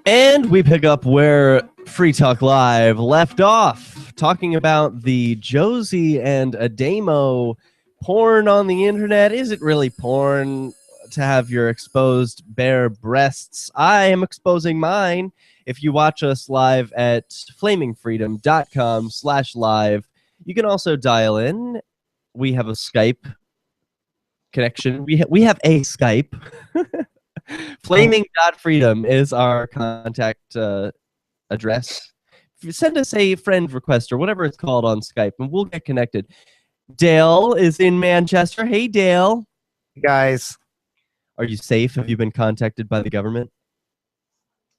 And we pick up where Free Talk Live left off, talking about the Josie and Adamo porn on the internet. Is it really porn to have your exposed bare breasts? I am exposing mine. If you watch us live at flaming.freedom.com/live, you can also dial in. We have a Skype connection. We have a Skype. Flaming.Freedom is our contact address. Send us a friend request or whatever it's called on Skype, and we'll get connected. Dale is in Manchester. Hey, Dale. Hey, guys. Are you safe? Have you been contacted by the government?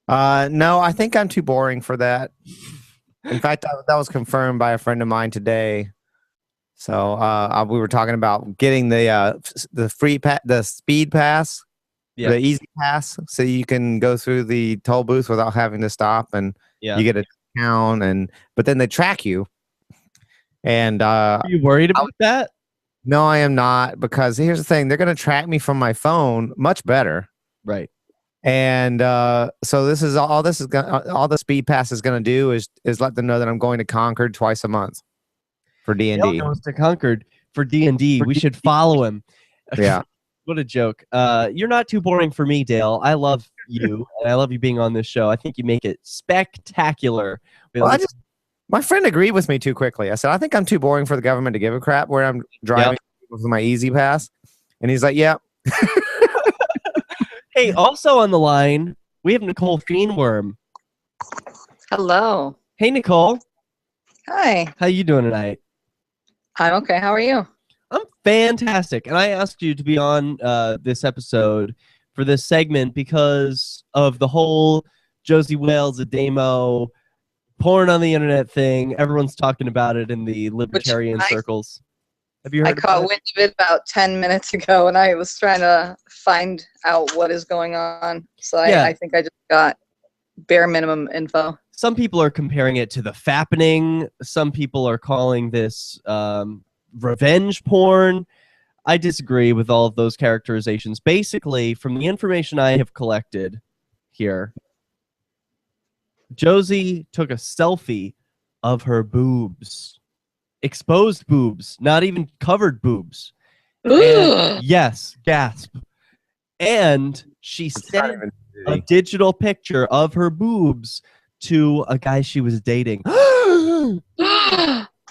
No, I think I'm too boring for that. In fact, that was confirmed by a friend of mine today. So we were talking about getting the speed pass. Yeah. The easy pass, so you can go through the toll booth without having to stop, and you get a discount. But then they track you. And are you worried about that? No, I am not, because here's the thing: they're going to track me from my phone much better, right? And so this is all the speed pass is going to do is let them know that I'm going to Concord twice a month for D&D. Goes to Concord for D&D. We should follow him. Yeah. What a joke. You're not too boring for me, Dale. I love you, and I love you being on this show. I think you make it spectacular. Well, my friend agreed with me too quickly. I said, I think I'm too boring for the government to give a crap where I'm driving with my easy pass. And he's like, yeah. Hey, also on the line, we have Nicole Fiendworm. Hello. Hey, Nicole. Hi. How you doing tonight? I'm okay. How are you? I'm fantastic, and I asked you to be on this episode for this segment because of the whole Josie Wales, Adamo, porn on the internet thing. Everyone's talking about it in the libertarian circles. Have you heard? I caught wind of it about 10 minutes ago, and I was trying to find out what is going on. So I think I just got bare minimum info. Some people are comparing it to the fappening. Some people are calling this revenge porn. I disagree with all of those characterizations. Basically, from the information I have collected here, Josie took a selfie of her boobs. Exposed boobs, not even covered boobs. And, yes, gasp. And she sent a digital picture of her boobs to a guy she was dating.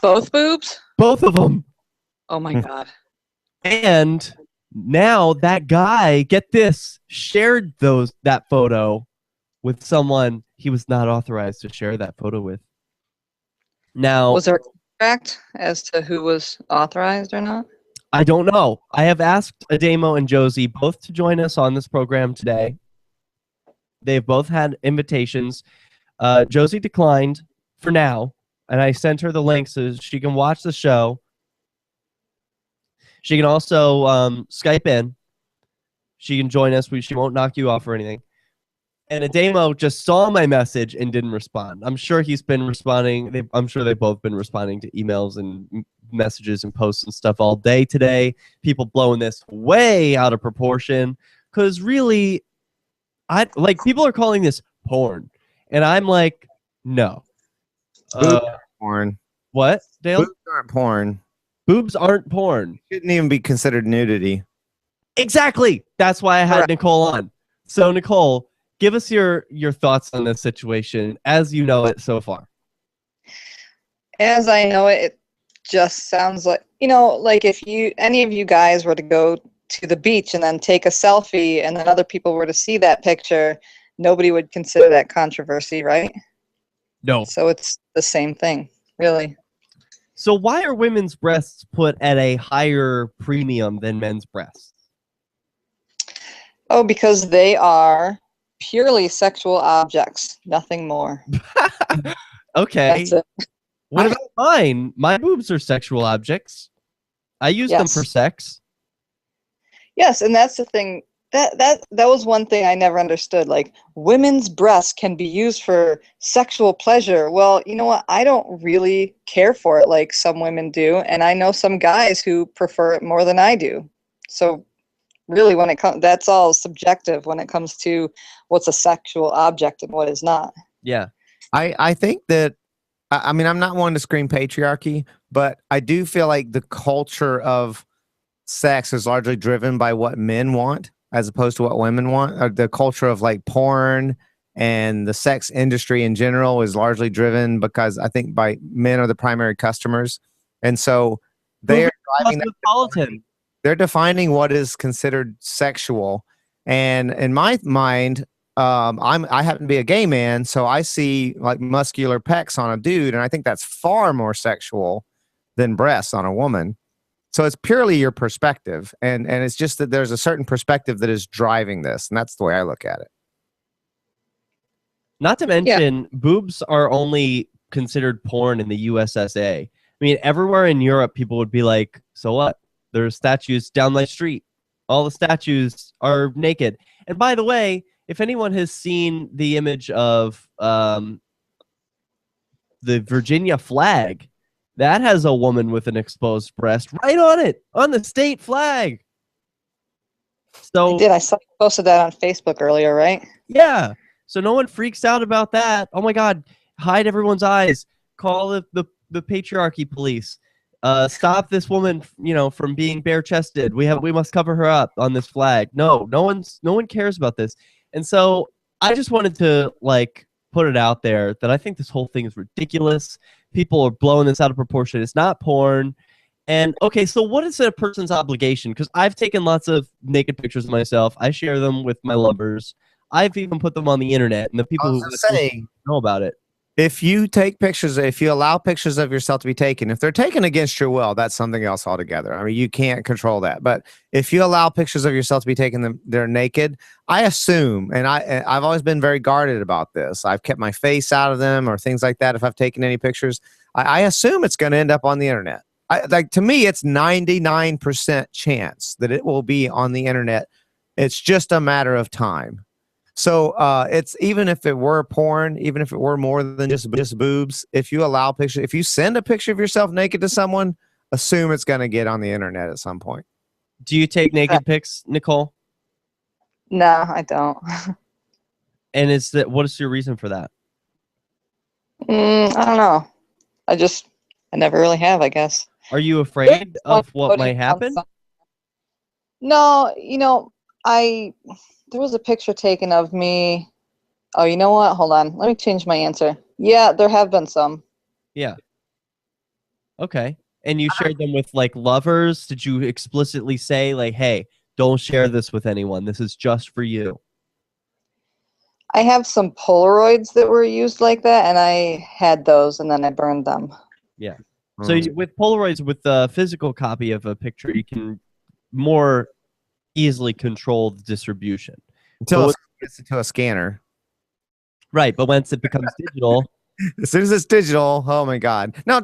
Both boobs? Both of them. Oh my God. And now that guy, get this, shared that photo with someone he was not authorized to share that photo with. Now, was there a contract as to who was authorized or not? I don't know. I have asked Adamo and Josie both to join us on this program today. They've both had invitations. Josie declined for now, and I sent her the link so she can watch the show. She can also Skype in. She can join us. She won't knock you off or anything. And Adamo just saw my message and didn't respond. I'm sure he's been responding. I'm sure they've both been responding to emails and messages and posts and stuff all day today. People blowing this way out of proportion. Because really, people are calling this porn. And I'm like, no. Boobs aren't porn. What, Dale? Boobs aren't porn. Boobs aren't porn. Shouldn't even be considered nudity. Exactly. That's why I had Nicole on. So, Nicole, give us your thoughts on this situation as you know it so far. As I know it, it just sounds like, like if any of you guys were to go to the beach and then take a selfie and then other people were to see that picture, nobody would consider that controversy, right? No. So it's the same thing, really. So why are women's breasts put at a higher premium than men's breasts? Oh, because they are purely sexual objects, nothing more. Okay. That's it. What about mine? My boobs are sexual objects. I use them for sex. Yes, and that's the thing. That was one thing I never understood. Like, women's breasts can be used for sexual pleasure. Well, you know what? I don't really care for it like some women do, and I know some guys who prefer it more than I do. So really, when it comes, that's all subjective when it comes to what's a sexual object and what is not. Yeah. I think that, I mean, I'm not one to scream patriarchy, but I do feel like the culture of sex is largely driven by what men want as opposed to what women want. The culture of like porn and the sex industry in general is largely driven because I think by men are the primary customers. And so they're driving that, they're defining what is considered sexual. And in my mind, I happen to be a gay man, so I see like muscular pecs on a dude, and I think that's far more sexual than breasts on a woman. So it's purely your perspective, and it's just that there's a certain perspective that is driving this, and that's the way I look at it. Not to mention, boobs are only considered porn in the USSA. I mean, everywhere in Europe, people would be like, so what? There's statues down my street. All the statues are naked. And by the way, if anyone has seen the image of the Virginia flag, that has a woman with an exposed breast right on it, on the state flag. So I saw you posted that on Facebook earlier, right? Yeah. So no one freaks out about that. Oh my God, hide everyone's eyes. Call the patriarchy police. Stop this woman, from being bare-chested. We must cover her up on this flag. No one cares about this. And so I just wanted to put it out there that I think this whole thing is ridiculous. People are blowing this out of proportion. It's not porn. And okay, so what is a person's obligation? Because I've taken lots of naked pictures of myself. I share them with my lovers. I've even put them on the internet, and the people who know about it. If you take pictures, if you allow pictures of yourself to be taken, if they're taken against your will, that's something else altogether. I mean, you can't control that. But if you allow pictures of yourself to be taken, they're naked. I assume, and I've always been very guarded about this. I've kept my face out of them or things like that. If I've taken any pictures, I assume it's going to end up on the internet. To me, it's 99% chance that it will be on the internet. It's just a matter of time. So it's even if it were porn, even if it were more than just boobs, if you allow pictures, if you send a picture of yourself naked to someone, assume it's going to get on the internet at some point. Do you take naked pics, Nicole? No, I don't. And what is your reason for that? I don't know. I never really have, I guess. Are you afraid of what might happen? No, there was a picture taken of me. Oh, you know what? Hold on. Let me change my answer. Yeah, there have been some. Yeah. Okay. And you shared them with lovers? Did you explicitly say hey, don't share this with anyone. This is just for you? I have some Polaroids that were used like that, and I had those, and then I burned them. Yeah. So with Polaroids, with the physical copy of a picture, you can more easily control the distribution until it gets into a scanner. Right, but once it becomes digital, as soon as it's digital, oh my God. Now,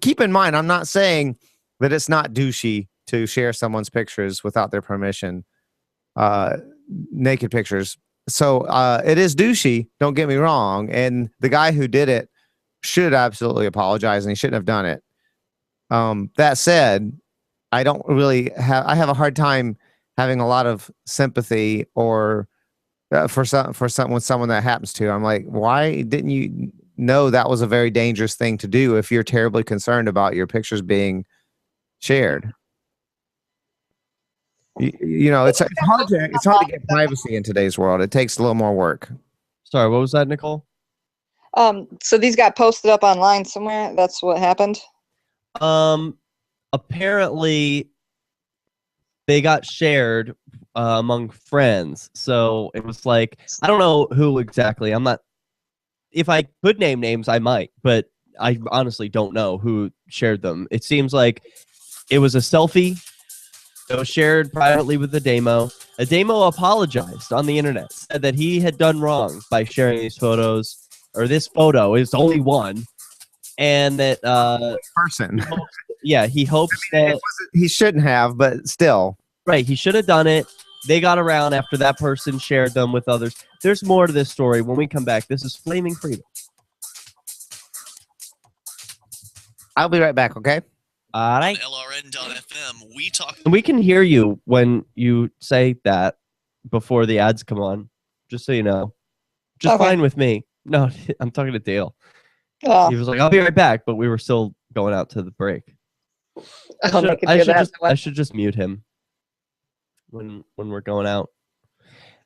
keep in mind, I'm not saying that it's not douchey to share someone's pictures without their permission, naked pictures. So it is douchey, don't get me wrong, and the guy who did it should absolutely apologize, and he shouldn't have done it. That said, I have a hard time having a lot of sympathy or for someone that happens to. I'm like, why didn't you know that was a very dangerous thing to do if you're terribly concerned about your pictures being shared? It's hard to get privacy in today's world. It takes a little more work. Sorry, what was that, Nicole? So these got posted up online somewhere. That's what happened. Apparently they got shared among friends. So it was I don't know who exactly. If I could name names, I might, but I honestly don't know who shared them. It seems like it was a selfie that was shared privately with Ademo. Ademo apologized on the internet, said that he had done wrong by sharing these photos, or this photo is only one, and that person. He hopes that he shouldn't have, but still. Right, he should have done it. They got around after that person shared them with others. There's more to this story when we come back. This is Flaming Freedom. I'll be right back, okay? All right. LRA LRN.FM, we talk. We can hear you when you say that before the ads come on. Just so you know. Just Okay. fine with me. No, I'm talking to Dale. Oh, He was like, I'll be right back, but we were still going out to the break. I should just mute him when we're going out.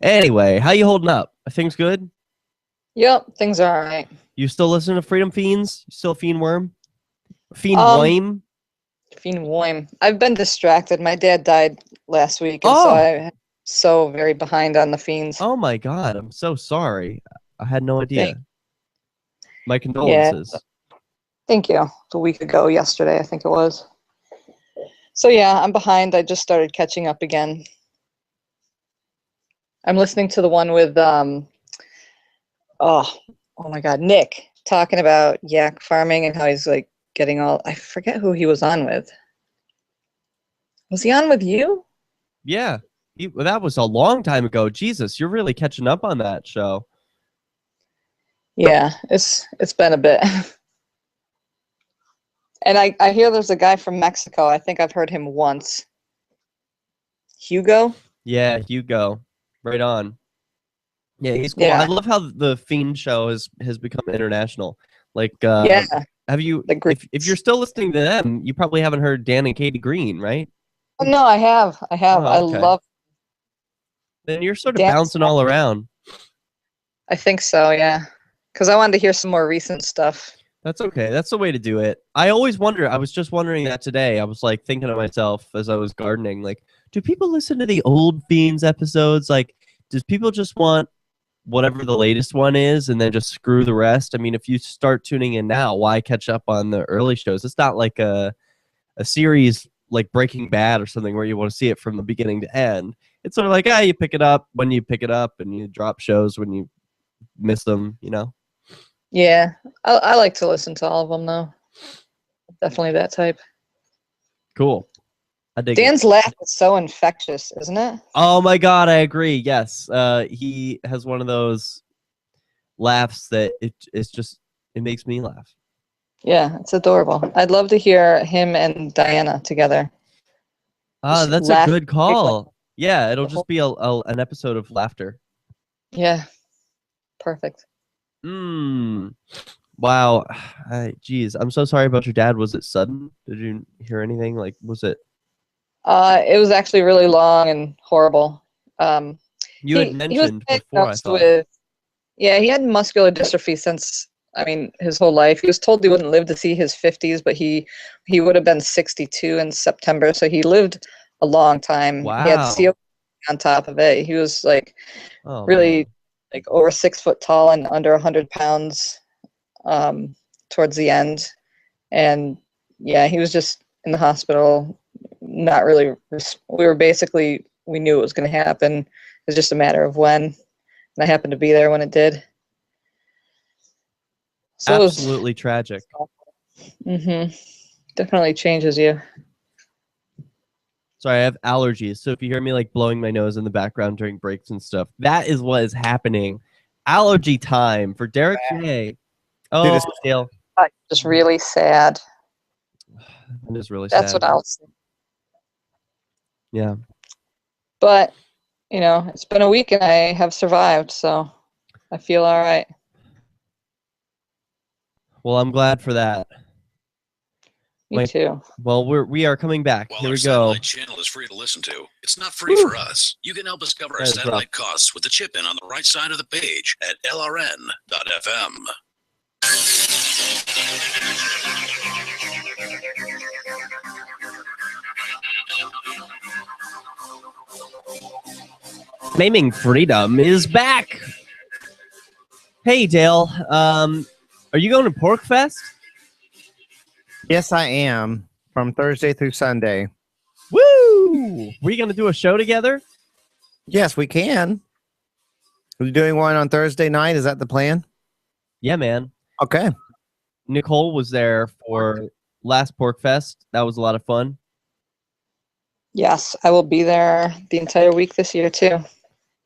Anyway, how you holding up? Are things good? Yep, things are all right. You still listen to Freedom Fiends? You still Fiend Worm? Fiend Um, Worm? Fiend Worm. I've been distracted. My dad died last week, and so I'm so very behind on the Fiends. Oh my God, I'm so sorry. I had no idea. My Yeah, condolences. thank you. It's a week ago, yesterday, I think it was. So yeah, I'm behind. I just started catching up again. I'm listening to the one with oh my God, Nick talking about yak farming and how he's like getting all. I forget who he was on with. Was he on with you? Yeah, that was a long time ago. Jesus, you're really catching up on that show. Yeah, it's been a bit. And I hear there's a guy from Mexico. I think I've heard him once. Hugo? Yeah, Hugo. Right on. Yeah, he's cool. Yeah. I love how the Fiend show has become international. Like, Yeah. have you? The If you're still listening to them, you probably haven't heard Dan and Katie Green, right? Oh, no, I have. Oh, I okay. love. Then you're sort of Dan's bouncing all around. I think so, yeah. Because I wanted to hear some more recent stuff. That's okay. That's the way to do it. I always wonder. I was just wondering that today. I was like thinking to myself as I was gardening, like, do people listen to the old Fiends episodes? Like, does people just want whatever the latest one is and then just screw the rest? I mean, if you start tuning in now, why catch up on the early shows? It's not like a series like Breaking Bad or something where you want to see it from the beginning to end. It's sort of like, you pick it up when you pick it up and you drop shows when you miss them, you know? Yeah. I like to listen to all of them, though. Definitely that type. Cool. I dig Dan's laugh is so infectious, isn't it? Oh my God, I agree. Yes. He has one of those laughs that it's just, it makes me laugh. Yeah, it's adorable. I'd love to hear him and Diana together. Just That's laugh a good call. quickly. Yeah, it'll just be an episode of laughter. Yeah. Perfect. Wow. Geez, I'm so sorry about your dad. Was it sudden? Did you hear anything? Like, was it? It was actually really long and horrible. You had mentioned he was before, I diagnosed thought. he had muscular dystrophy since, his whole life. He was told he wouldn't live to see his 50s, but he would have been 62 in September, so he lived a long time. Wow. He had COPD on top of it. He was like really like over 6 foot tall and under 100 pounds towards the end. And yeah, he was just in the hospital. Not really. We knew it was going to happen. It was just a matter of when. And I happened to be there when it did. So Absolutely tragic. Definitely changes you. Sorry, I have allergies. So if you hear me like blowing my nose in the background during breaks and stuff, that is what is happening. Allergy time for Derek J. Oh, Dale. Just really sad. It is really That's sad. what I'll say. Yeah. But, it's been a week and I have survived, so I feel all right. Well, I'm glad for that. Me too. Well, we are coming back. While Here our we go. satellite channel is free to listen to, it's not free for us. You can help us cover our satellite costs with the chip in on the right side of the page at LRN.FM. Flaming.Freedom is back. Hey, Dale. Are you going to Pork Fest? Yes, I am. From Thursday through Sunday. Woo! We going to do a show together? Yes, we can. We're doing one on Thursday night. Is that the plan? Yeah, man. Okay. Nicole was there for last Pork Fest. That was a lot of fun. Yes, I will be there the entire week this year too.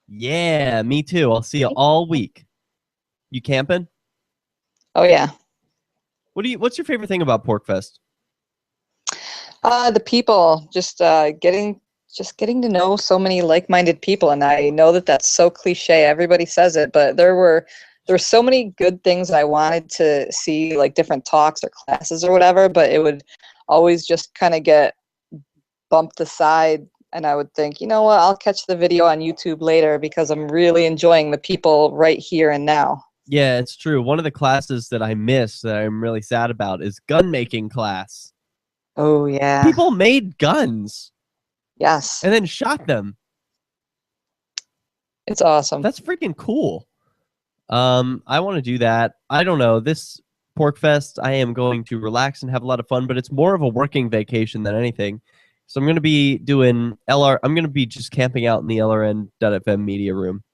Yeah, me too. I'll see you all week. You camping? Oh yeah. What's your favorite thing about Pork Fest? The people, just getting to know so many like-minded people, and I know that that's so cliche. Everybody says it, but there were so many good things I wanted to see, like different talks or classes or whatever, but it would always just kind of get bumped aside, and I would think, you know what, I'll catch the video on YouTube later because I'm really enjoying the people right here and now. Yeah, it's true. One of the classes that I missed that I'm really sad about is gun making class. Oh yeah. People made guns. Yes. And then shot them. It's awesome. That's freaking cool. I want to do that. I don't know. This Pork Fest, I am going to relax and have a lot of fun, but it's more of a working vacation than anything. So I'm going to be doing I'm going to be just camping out in the LRN.FM media room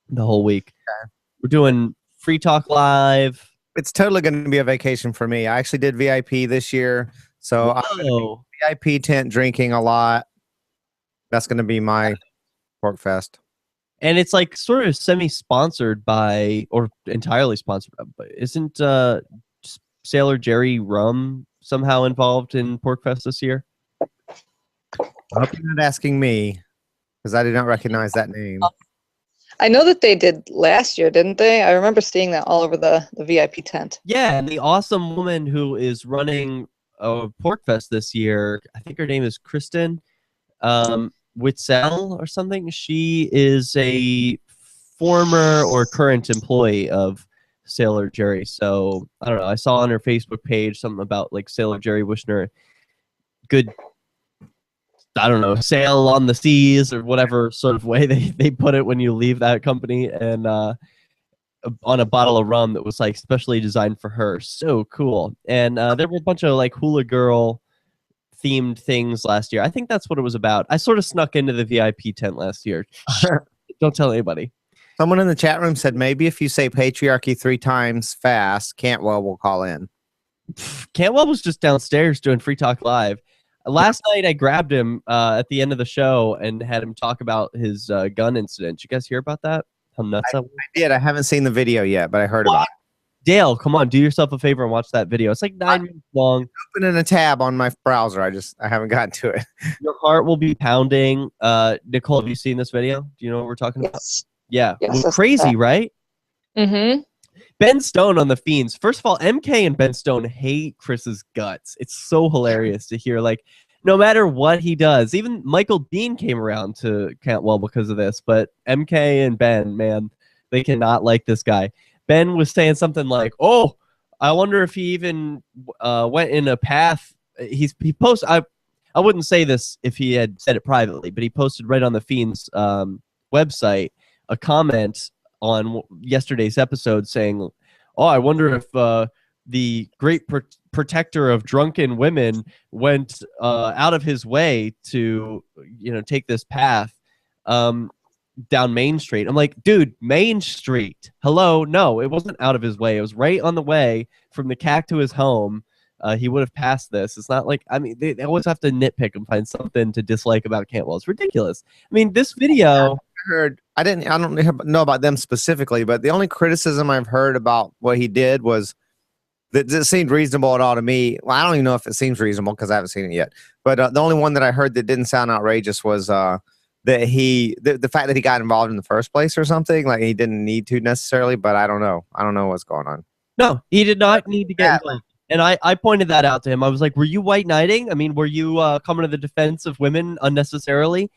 the whole week. Okay. We're doing Free Talk Live. It's totally going to be a vacation for me. I actually did VIP this year, so I'm going to be VIP tent drinking a lot. That's going to be my Pork Fest. And it's like sort of semi-sponsored by, or entirely sponsored by, isn't Sailor Jerry Rum somehow involved in Pork Fest this year? I hope you're not asking me, because I did not recognize that name. I know that they did last year, didn't they? I remember seeing that all over the VIP tent. Yeah, and the awesome woman who is running Pork Fest this year, I think her name is Kristen Witzel or something. She is a former or current employee of Sailor Jerry. So, I don't know. I saw on her Facebook page something about like Sailor Jerry wishing her good, I don't know, sail on the seas or whatever sort of way they put it when you leave that company, and on a bottle of rum that was like specially designed for her. So cool. And there were a bunch of like hula girl themed things last year. I think that's what it was about. I sort of snuck into the VIP tent last year. Don't tell anybody. Someone in the chat room said maybe if you say patriarchy 3 times fast, Cantwell will call in. Cantwell was just downstairs doing Free Talk Live. Last night, I grabbed him at the end of the show and had him talk about his gun incident. Did you guys hear about that? How nuts that was? I did. I haven't seen the video yet, but I heard about it. Dale, come on, do yourself a favor and watch that video. It's like 9 minutes long. Opening a tab on my browser. I haven't gotten to it. Your heart will be pounding. Nicole, have you seen this video? Do you know what we're talking about? Yeah. Yes, well, crazy, right? Mm-hmm. Ben Stone on the Fiends. First of all, MK and Ben Stone hate Chris's guts. It's so hilarious to hear, like, no matter what he does, even Michael Dean came around to Cantwell because of this, but MK and Ben, man, they cannot like this guy. Ben was saying something like, oh, I wonder if he even went in a path. He posted, I wouldn't say this if he had said it privately, but he posted right on the Fiends website a comment on yesterday's episode saying, oh, I wonder if the great protector of drunken women went out of his way to, take this path down Main Street. I'm like, dude, Main Street. Hello? No, it wasn't out of his way. It was right on the way from the CAC to his home. He would have passed this. It's not like, I mean, they always have to nitpick and find something to dislike about Cantwell. It's ridiculous. I mean, this video... I don't know about them specifically, but the only criticism I've heard about what he did was that it seemed reasonable at all to me. Well, I don't even know if it seems reasonable because I haven't seen it yet. But the only one that I heard that didn't sound outrageous was that the fact that he got involved in the first place or something. Like he didn't need to necessarily, but I don't know. I don't know what's going on. No, he did not need to get involved. And I pointed that out to him. I was like, were you white knighting? I mean, were you coming to the defense of women unnecessarily?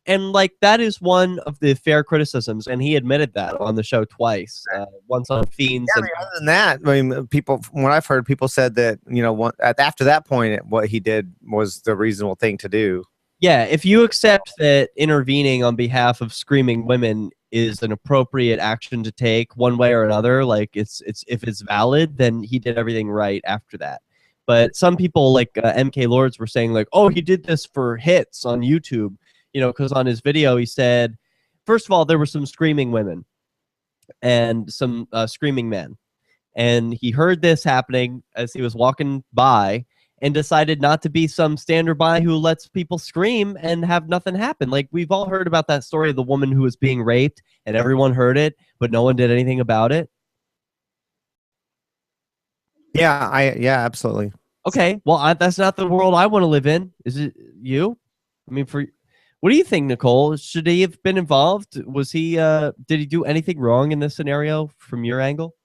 And like that is one of the fair criticisms, and he admitted that on the show twice. Once on Fiends. Yeah, other than that, I mean, people, from what I've heard, people said that after that point, what he did was the reasonable thing to do. Yeah, if you accept that intervening on behalf of screaming women is an appropriate action to take, one way or another, like if it's valid, then he did everything right after that. But some people, like MK Lords, were saying like, oh, he did this for hits on YouTube. Because on his video, he said, first of all, there were some screaming women and some screaming men. And he heard this happening as he was walking by and decided not to be some stander-by who lets people scream and have nothing happen. Like, we've all heard about that story of the woman who was being raped and everyone heard it, but no one did anything about it. Yeah, absolutely. Okay, well, that's not the world I want to live in. Is it you? I mean, what do you think, Nicole? Should he have been involved? Was he? Did he do anything wrong in this scenario from your angle?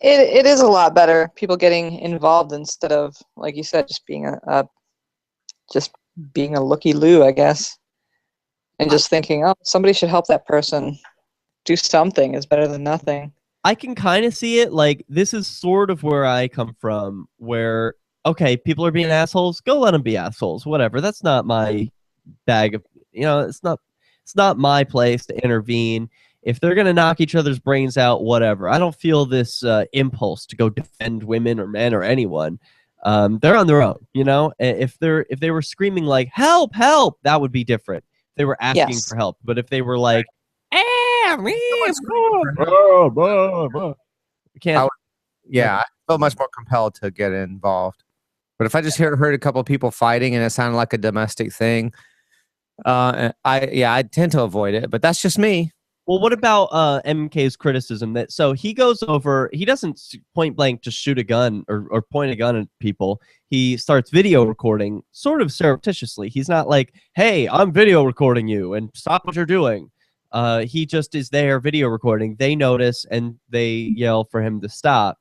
It is a lot better. People getting involved instead of, like you said, just being a looky-loo, I guess, and just thinking, oh, somebody should help that person. Do something is better than nothing. I can kind of see it. Like, this is sort of where I come from, where, okay, people are being assholes. Go let them be assholes. Whatever. That's not my bag of, it's not my place to intervene. If they're going to knock each other's brains out, whatever. I don't feel this impulse to go defend women or men or anyone. They're on their own, If they were screaming like, help, help, that would be different. If they were asking for help. But if they were like, me, can't. I feel much more compelled to get involved. But if I just heard a couple of people fighting and it sounded like a domestic thing, I tend to avoid it. But that's just me. Well, what about MK's criticism that he goes over, he doesn't point blank just shoot a gun or point a gun at people. He starts video recording sort of surreptitiously. He's not like, hey, I'm video recording you and stop what you're doing. He just is there video recording. They notice and they yell for him to stop.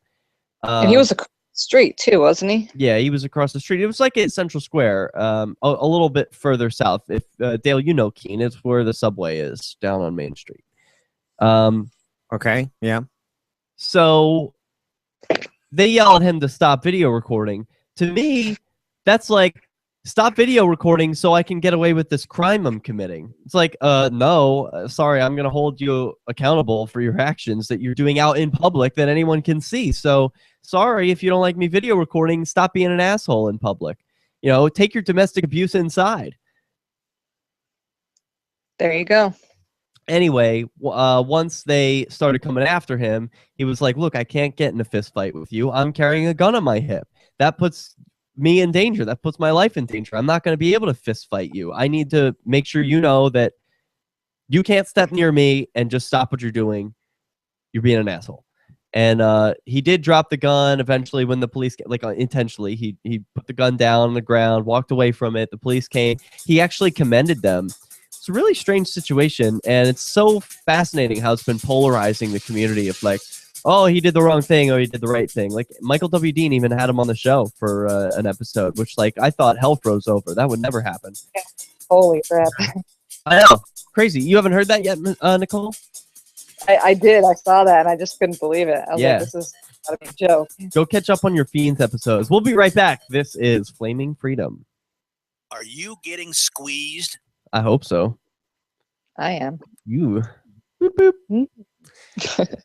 And he was across the street too, wasn't he? Yeah, he was across the street. It was like at Central Square, a little bit further south. If Dale, Keene, it's where the subway is down on Main Street. Okay, yeah. So they yell at him to stop video recording. To me, that's like, stop video recording so I can get away with this crime I'm committing. It's like, no, sorry, I'm going to hold you accountable for your actions that you're doing out in public that anyone can see. So sorry, if you don't like me video recording, stop being an asshole in public. Take your domestic abuse inside. There you go. Anyway, once they started coming after him, he was like, look, I can't get in a fist fight with you. I'm carrying a gun on my hip. That puts me in danger. That puts my life in danger. I'm not going to be able to fist fight you. I need to make sure you know that you can't step near me and just stop what you're doing. You're being an asshole. And he did drop the gun eventually when the police, intentionally, he put the gun down on the ground, walked away from it. The police came. He actually commended them. It's a really strange situation, and it's so fascinating how it's been polarizing the community of like, oh, he did the wrong thing or he did the right thing. Like Michael W. Dean even had him on the show for an episode, which I thought hell froze over. That would never happen. Holy crap. I know. Crazy. You haven't heard that yet, Nicole? I did. I saw that, and I just couldn't believe it. I was like, this is not a joke. Go catch up on your Fiends episodes. We'll be right back. This is Flaming Freedom. Are you getting squeezed? I hope so. I am. You. Boop, boop.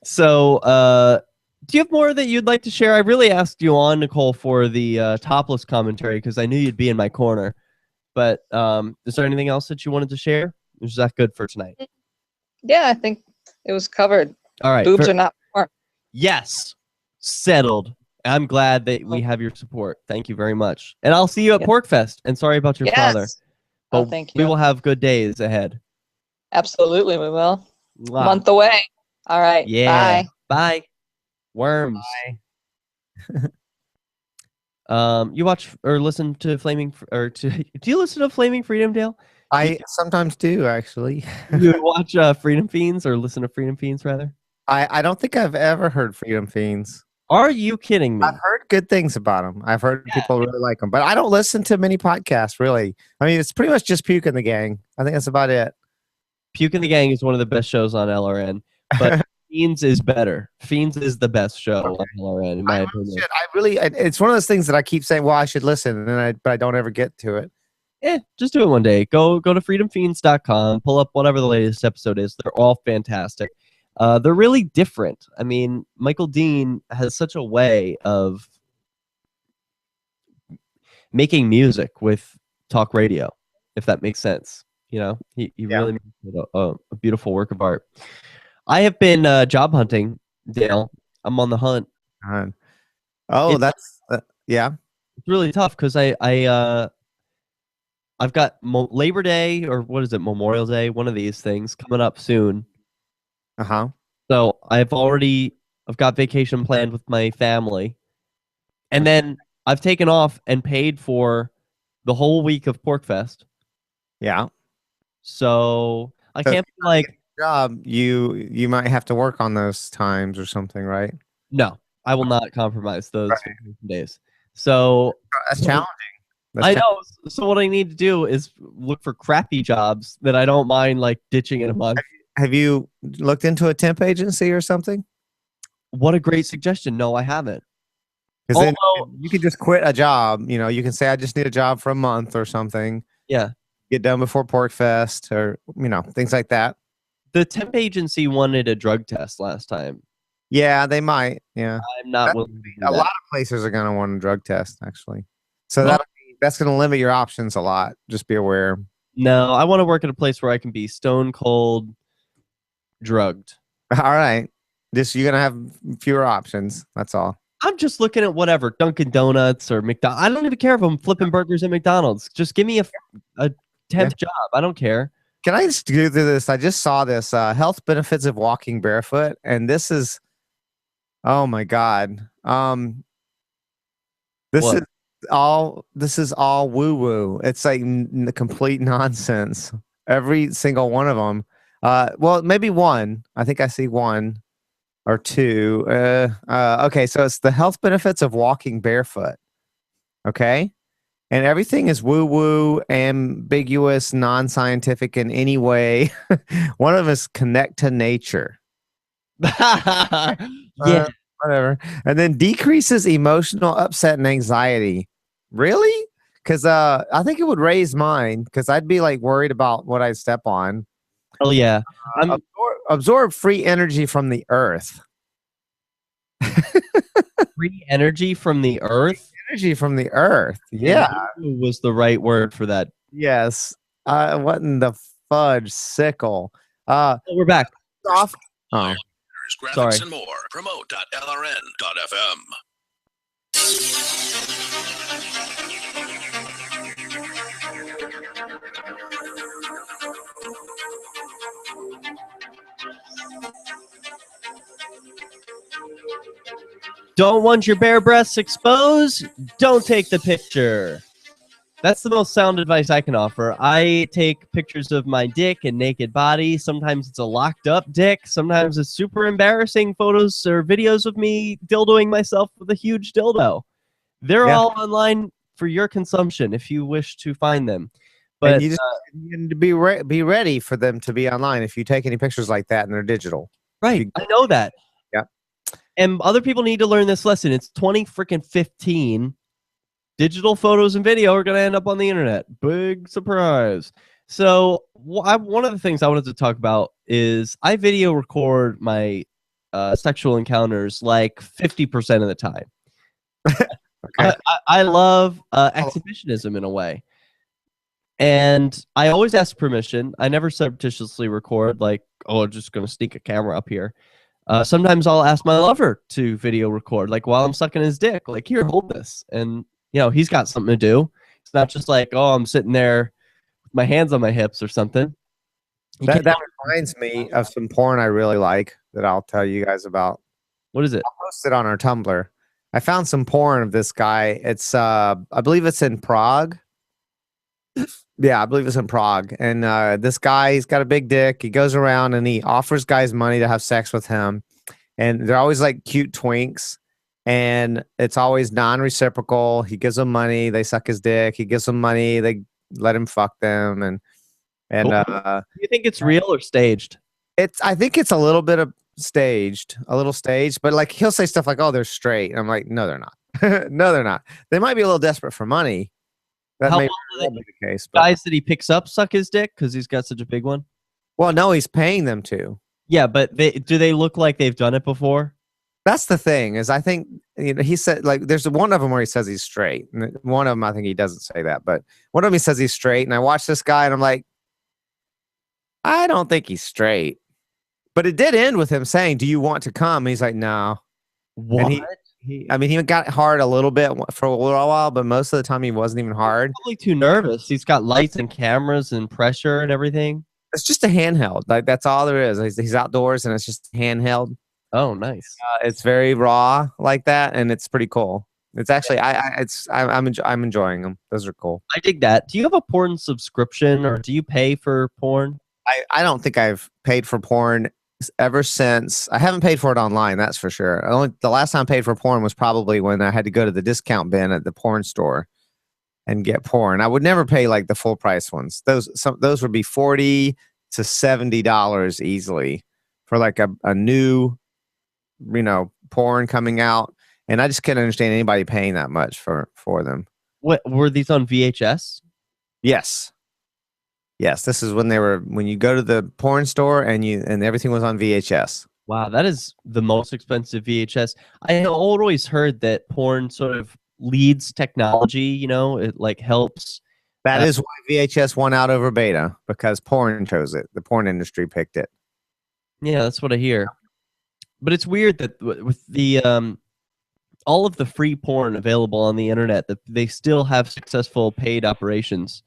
So, do you have more that you'd like to share? I really asked you on, Nicole, for the topless commentary because I knew you'd be in my corner. But is there anything else that you wanted to share? Or is that good for tonight? Yeah, I think it was covered. All right. Boobs are not porn. Yes. Settled. I'm glad that we have your support. Thank you very much. And I'll see you at Porkfest. And sorry about your father. But thank you. We will have good days ahead. Absolutely, we will. Wow. Month away. All right. Yeah. Bye. Bye. Worms. Bye. You watch or listen to do you listen to Flaming Freedom, Dale? I sometimes do, actually. You watch Freedom Fiends or listen to Freedom Fiends, rather? I don't think I've ever heard Freedom Fiends. Are you kidding me? I've heard good things about them. I've heard people really like them, but I don't listen to many podcasts, really. I mean, it's pretty much just Puke and the Gang. I think that's about it. Puke and the Gang is one of the best shows on LRN, but Fiends is better. Fiends is the best show on LRN, in my opinion. It's one of those things that I keep saying, well, I should listen, but I don't ever get to it. Yeah, just do it one day. Go to freedomfiends.com, pull up whatever the latest episode is. They're all fantastic. They're really different. I mean, Michael Dean has such a way of making music with talk radio, if that makes sense. He really makes it a beautiful work of art. I have been job hunting, Dale. I'm on the hunt. That's It's really tough because I've got Labor Day, or what is it, Memorial Day, one of these things coming up soon. So I've got vacation planned with my family, and then I've taken off and paid for the whole week of Porkfest. Yeah. So I So can't be like, job, you might have to work on those times or something, right? no, I will not compromise those days. So That's challenging. I know. So what I need to do is look for crappy jobs that I don't mind like ditching in a month. Have you looked into a temp agency or something? What a great suggestion. No, I haven't. Because then you could just quit a job. You know, you can say, I just need a job for a month or something. Yeah. Get done before Porkfest or, you know, things like that. The temp agency wanted a drug test last time. Yeah, they might. Yeah. I'm not willing to do A that. lot of places are going to want a drug test, actually. So that's going to limit your options a lot. Just be aware. No, I want to work at a place where I can be stone cold drugged. All right. Just you're going to have fewer options. That's all. I'm just looking at whatever, Dunkin' Donuts or McDonald's. I don't even care if I'm flipping burgers at McDonald's. Just give me a temp job. I don't care. Can I just go through this? I just saw this health benefits of walking barefoot, and this is, oh my God, this is all woo woo. It's like complete nonsense. Every single one of them. Well, maybe one. I think I see one or two. Okay, so it's the health benefits of walking barefoot. Okay. And everything is woo-woo, ambiguous, non-scientific in any way. One of us connect to nature. Yeah. Whatever. And then decreases emotional upset and anxiety. Really? Because I think it would raise mine because I'd be like worried about what I'd step on. Oh, yeah. Absorb free energy from the earth. Free energy from the earth? Energy from the earth. Yeah. Was the right word for that. Yes. What in the fudge sickle? We're back. Off. Graphics Sorry. and more. Promote.lrn.fm. Don't want your bare breasts exposed? Don't take the picture. That's the most sound advice I can offer. I take pictures of my dick and naked body. Sometimes it's a locked up dick. Sometimes it's super embarrassing photos or videos of me dildoing myself with a huge dildo. They're all online for your consumption if you wish to find them. But and you just need to be ready for them to be online if you take any pictures like that and they're digital. Right. I know that. Yeah. And other people need to learn this lesson. It's 2015. Digital photos and video are going to end up on the internet. Big surprise. So one of the things I wanted to talk about is I video record my sexual encounters like 50% of the time. Okay. I love exhibitionism in a way. And I always ask permission. I never surreptitiously record like, oh, I'm just going to sneak a camera up here. Sometimes I'll ask my lover to video record, like while I'm sucking his dick, like, here, hold this. And, you know, he's got something to do. It's not just like, oh, I'm sitting there with my hands on my hips or something. That reminds me of some porn I really like that I'll tell you guys about. What is it? I'll post it on our Tumblr. I found some porn of this guy. It's, I believe it's in Prague. Yeah, I believe it's in Prague. And this guy, he's got a big dick. He goes around and he offers guys money to have sex with him. And they're always like cute twinks. And it's always non-reciprocal. He gives them money. They suck his dick. He gives them money. They let him fuck them. And do you think it's real or staged? I think it's a little bit of staged, but like he'll say stuff like, oh, they're straight. And I'm like, no, they're not. No, they're not. They might be a little desperate for money. That may be the case. But guys that he picks up suck his dick because he's got such a big one? Well, no, he's paying them to. Yeah, but do they look like they've done it before? That's the thing is I think, you know, he said, like, there's one of them where he says he's straight. And one of them, I think he doesn't say that, but one of them he says he's straight. And I watch this guy and I'm like, I don't think he's straight. But it did end with him saying, do you want to come? And he's like, no. What? And he got hard a little bit for a little while, but most of the time he wasn't even hard. He's probably too nervous. He's got lights and cameras and pressure and everything. It's just a handheld. Like, that's all there is. He's outdoors and it's just handheld. Oh, nice. It's very raw like that, and it's pretty cool. It's actually I'm enjoying them. Those are cool. I dig that. Do you have a porn subscription, or do you pay for porn? I don't think I've paid for porn ever since. I haven't paid for it online, that's for sure. The last time I paid for porn was probably when I had to go to the discount bin at the porn store and get porn. I would never pay like the full price ones. Those would be $40 to $70 easily for like a new, porn coming out. And I just can't understand anybody paying that much for them. What were these on VHS? Yes. This is when you go to the porn store and everything was on VHS. Wow, that is the most expensive VHS. I have always heard that porn sort of leads technology, it like helps. That is why VHS won out over beta, because porn chose it. The porn industry picked it. Yeah, that's what I hear. But it's weird that with the all of the free porn available on the internet, that they still have successful paid operations.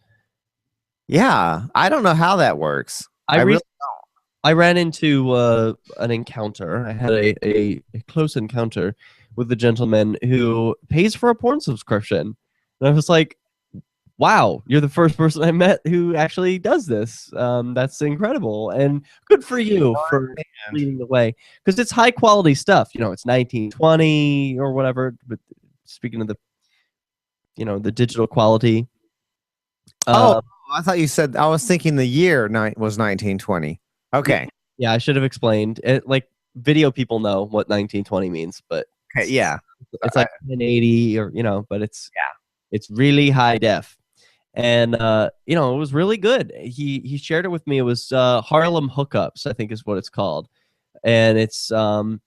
Yeah, I don't know how that works. I really don't. I ran into an encounter. I had a close encounter with a gentleman who pays for a porn subscription. And I was like, wow, you're the first person I met who actually does this. That's incredible. And good for you for leading the way. Because it's high quality stuff. It's 1920 or whatever. But speaking of the digital quality. I thought you said, I was thinking the year was 1920. Okay. Yeah, I should have explained it. Like, video people know what 1920 means, but okay, yeah, it's like 1080 or but it's really high def, and it was really good. He shared it with me. It was Harlem Hookups, I think is what it's called, and it's all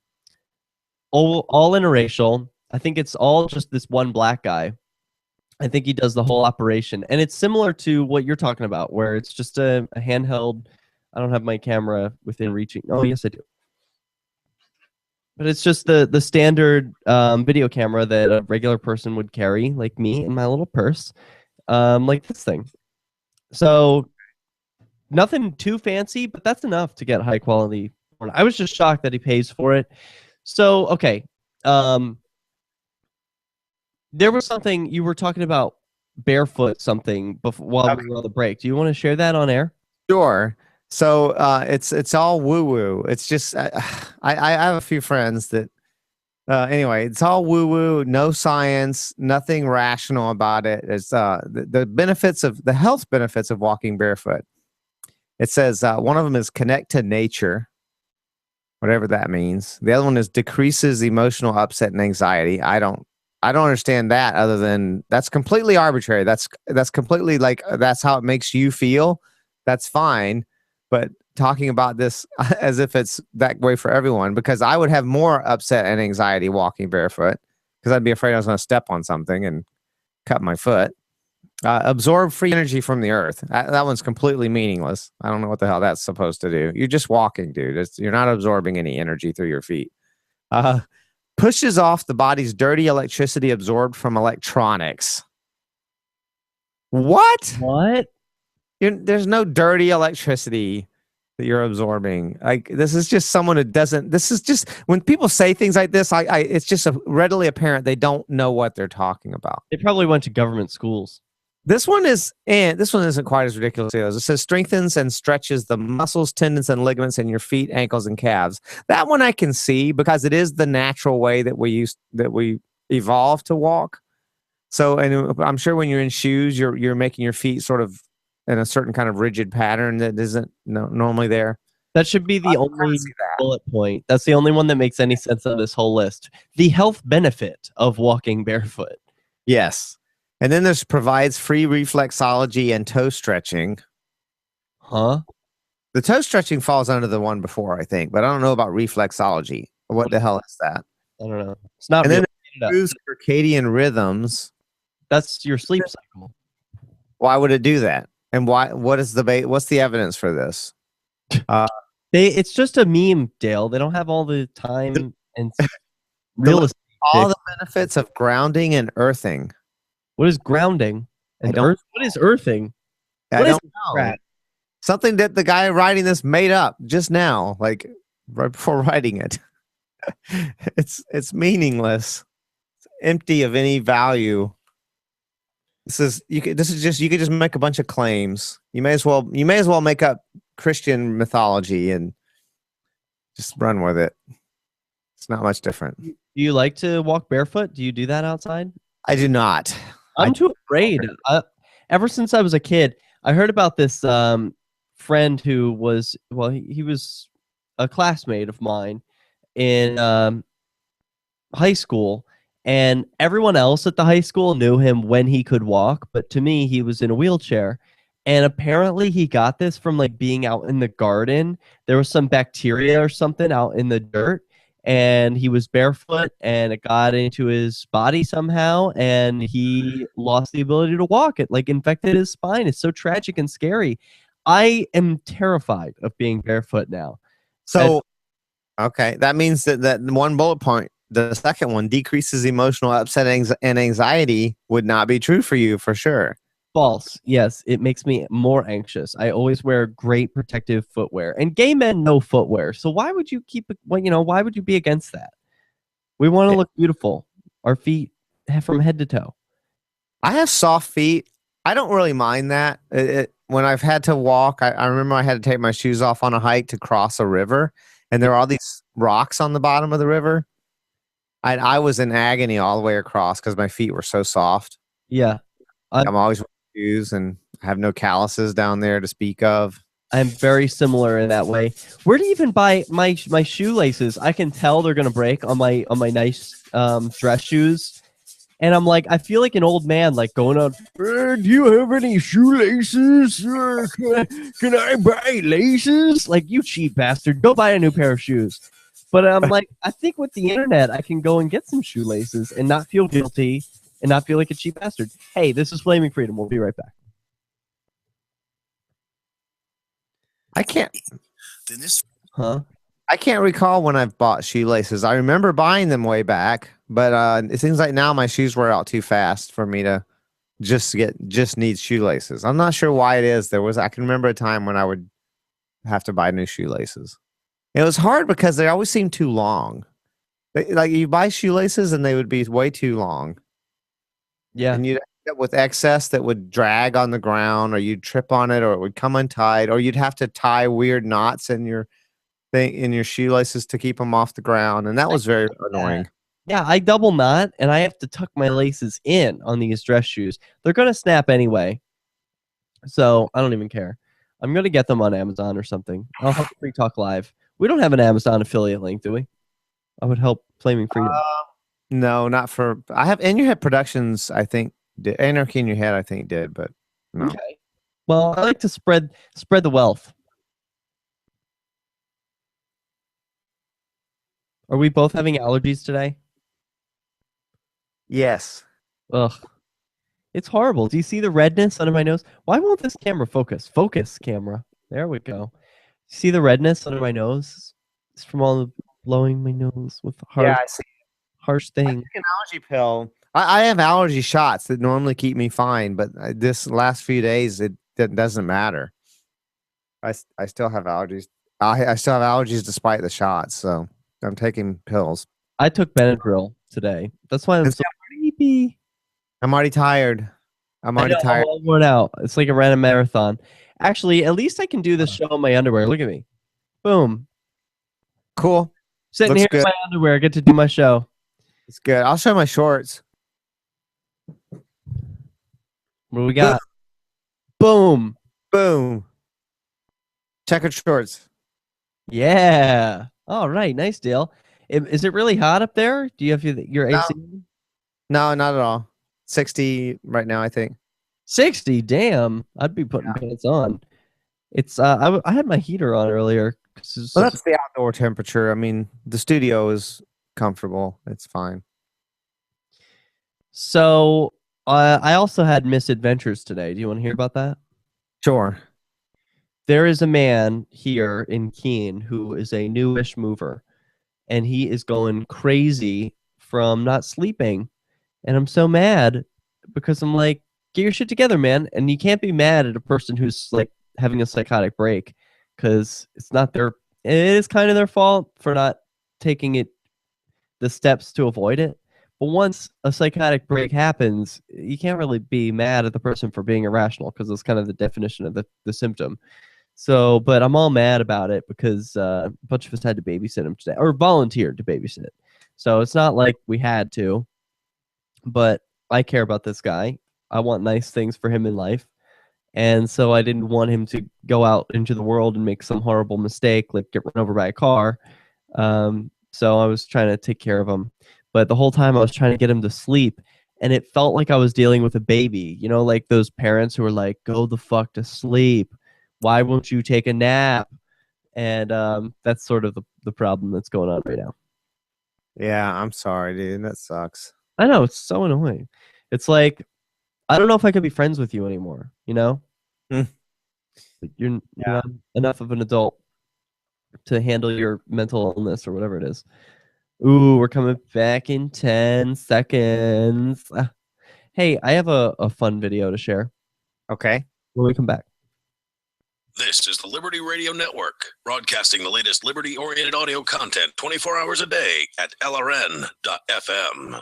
interracial. I think it's all just this one black guy. I think he does the whole operation, and it's similar to what you're talking about, where it's just a handheld. I don't have my camera within reaching. Oh, yes, I do. But it's just the standard video camera that a regular person would carry, like me, in my little purse, like this thing. So nothing too fancy, but that's enough to get high quality porn. I was just shocked that he pays for it. So, okay. There was something you were talking about, barefoot something while we were on the break. Do you want to share that on air? Sure. So it's all woo woo. It's just I have a few friends that anyway, it's all woo woo, no science, nothing rational about it. It's the benefits of the health benefits of walking barefoot. It says one of them is connect to nature, whatever that means. The other one is decreases emotional upset and anxiety. I don't understand that, other than that's completely arbitrary. That's completely like that's how it makes you feel. That's fine. But talking about this as if it's that way for everyone, because I would have more upset and anxiety walking barefoot because I'd be afraid I was going to step on something and cut my foot. Absorb free energy from the earth. That one's completely meaningless. I don't know what the hell that's supposed to do. You're just walking, dude. You're not absorbing any energy through your feet. Pushes off the body's dirty electricity absorbed from electronics. What? There's no dirty electricity that you're absorbing. Like, this is just someone who doesn't. This is just when people say things like this. It's just readily apparent they don't know what they're talking about. They probably went to government schools. This one isn't quite as ridiculous as it says strengthens and stretches the muscles, tendons, and ligaments in your feet, ankles, and calves. That one I can see because it is the natural way that we evolved to walk. So, and I'm sure when you're in shoes, you're making your feet sort of in a certain kind of rigid pattern that isn't normally there. That should be the only bullet point. That's the only one that makes any sense on this whole list. The health benefit of walking barefoot. Yes. And then there's provides free reflexology and toe stretching. Huh? The toe stretching falls under the one before, I think, but I don't know about reflexology. What the hell is that? I don't know. It's not. And then it improves circadian rhythms. That's your sleep cycle. Why would it do that? And why? What's the evidence for this? It's just a meme, Dale. They don't have all the time and real estate. All the benefits of grounding and earthing. What is grounding? And what is earthing? I don't know. Something that the guy writing this made up just now, like right before writing it. It's meaningless. empty of any value. You could just make a bunch of claims. You may as well make up Christian mythology and just run with it. It's not much different. Do you like to walk barefoot? Do you do that outside? I do not. I'm too afraid. Ever since I was a kid, I heard about this friend who was, he was a classmate of mine in high school, and everyone else at the high school knew him when he could walk, but to me, he was in a wheelchair. And apparently he got this from like being out in the garden. There was some bacteria or something out in the dirt, and he was barefoot and it got into his body somehow, and he lost the ability to walk. It like infected his spine. It's so tragic and scary. I am terrified of being barefoot now. So, okay, that means that one bullet point, the second one, decreases emotional upset and anxiety, would not be true for you for sure. False. Yes, it makes me more anxious. I always wear great protective footwear, and gay men know footwear. So why would you why would you be against that? We want to look beautiful. Our feet from head to toe. I have soft feet. I don't really mind that. When I've had to walk, I remember I had to take my shoes off on a hike to cross a river, and there are all these rocks on the bottom of the river. I was in agony all the way across because my feet were so soft. Yeah. I'm always wearing shoes and have no calluses down there to speak of. I'm very similar in that way. Where do you even buy my shoelaces? I can tell they're gonna break on my nice dress shoes, and I'm like, I feel like an old man, like going on. Do you have any shoelaces? Can I buy laces? Like, you cheap bastard, go buy a new pair of shoes. But I'm like, I think with the internet, I can go and get some shoelaces and not feel guilty and not feel like a cheap bastard. Hey, this is Flaming Freedom. We'll be right back. I can't. Huh? I can't recall when I've bought shoelaces. I remember buying them way back, but it seems like now my shoes wear out too fast for me to just need shoelaces. I'm not sure why it is. I can remember a time when I would have to buy new shoelaces. It was hard because they always seemed too long. Like you buy shoelaces and they would be way too long. Yeah. And you'd end up with excess that would drag on the ground, or you'd trip on it, or it would come untied, or you'd have to tie weird knots in your shoelaces to keep them off the ground, and that was very annoying. Yeah, I double knot, and I have to tuck my laces in on these dress shoes. They're gonna snap anyway, so I don't even care. I'm gonna get them on Amazon or something. I'll help Free Talk Live. We don't have an Amazon affiliate link, do we? I would help Flaming Freedom. No, not for. I have In Your Head Productions. I think Anarchy in Your Head. I think did, but no. Okay. Well, I like to spread the wealth. Are we both having allergies today? Yes. Ugh. It's horrible. Do you see the redness under my nose? Why won't this camera focus? Focus, camera. There we go. See the redness under my nose? It's from all the blowing my nose with harsh things. I took an allergy pill. I have allergy shots that normally keep me fine, but this last few days it doesn't matter. I still have allergies. I still have allergies despite the shots, so I'm taking pills. I took Benadryl today. That's why I'm so sleepy. I'm already tired. I'm already tired. I'm all worn out. It's like I ran a marathon. Actually, at least I can do this show in my underwear. Look at me. Boom. Cool. Sitting Looks here good. in my underwear. I get to do my show. It's good. I'll show my shorts. What do we got? Boom. Boom. Checkered shorts. Yeah. All right. Nice deal. Is it really hot up there? Do you have your AC? No, not at all. 60 right now, I think. 60. Damn. I'd be putting pants on. It's I had my heater on earlier. Well, that's the outdoor temperature. I mean, the studio is comfortable. It's fine. So I also had misadventures today. Do you want to hear about that? Sure. There is a man here in Keene who is a newish mover, and he is going crazy from not sleeping. And I'm so mad because I'm like, get your shit together, man. And you can't be mad at a person who's like having a psychotic break, because it is kind of their fault for not taking the steps to avoid it. But once a psychotic break happens, you can't really be mad at the person for being irrational because it's kind of the definition of the symptom. So, but I'm all mad about it because a bunch of us had to babysit him today, or volunteered to babysit. So it's not like we had to, but I care about this guy. I want nice things for him in life. And so I didn't want him to go out into the world and make some horrible mistake, like get run over by a car. So I was trying to take care of him. But the whole time I was trying to get him to sleep, and it felt like I was dealing with a baby. You know, like those parents who are like, go the fuck to sleep. Why won't you take a nap? And that's sort of the problem that's going on right now. Yeah, I'm sorry, dude. That sucks. I know, it's so annoying. It's like, I don't know if I could be friends with you anymore, you know? You're not enough of an adult to handle your mental illness or whatever it is. Ooh, we're coming back in 10 seconds. Hey, I have a fun video to share Okay. when we come back. This is the Liberty Radio Network, broadcasting the latest liberty-oriented audio content 24 hours a day at LRN.FM.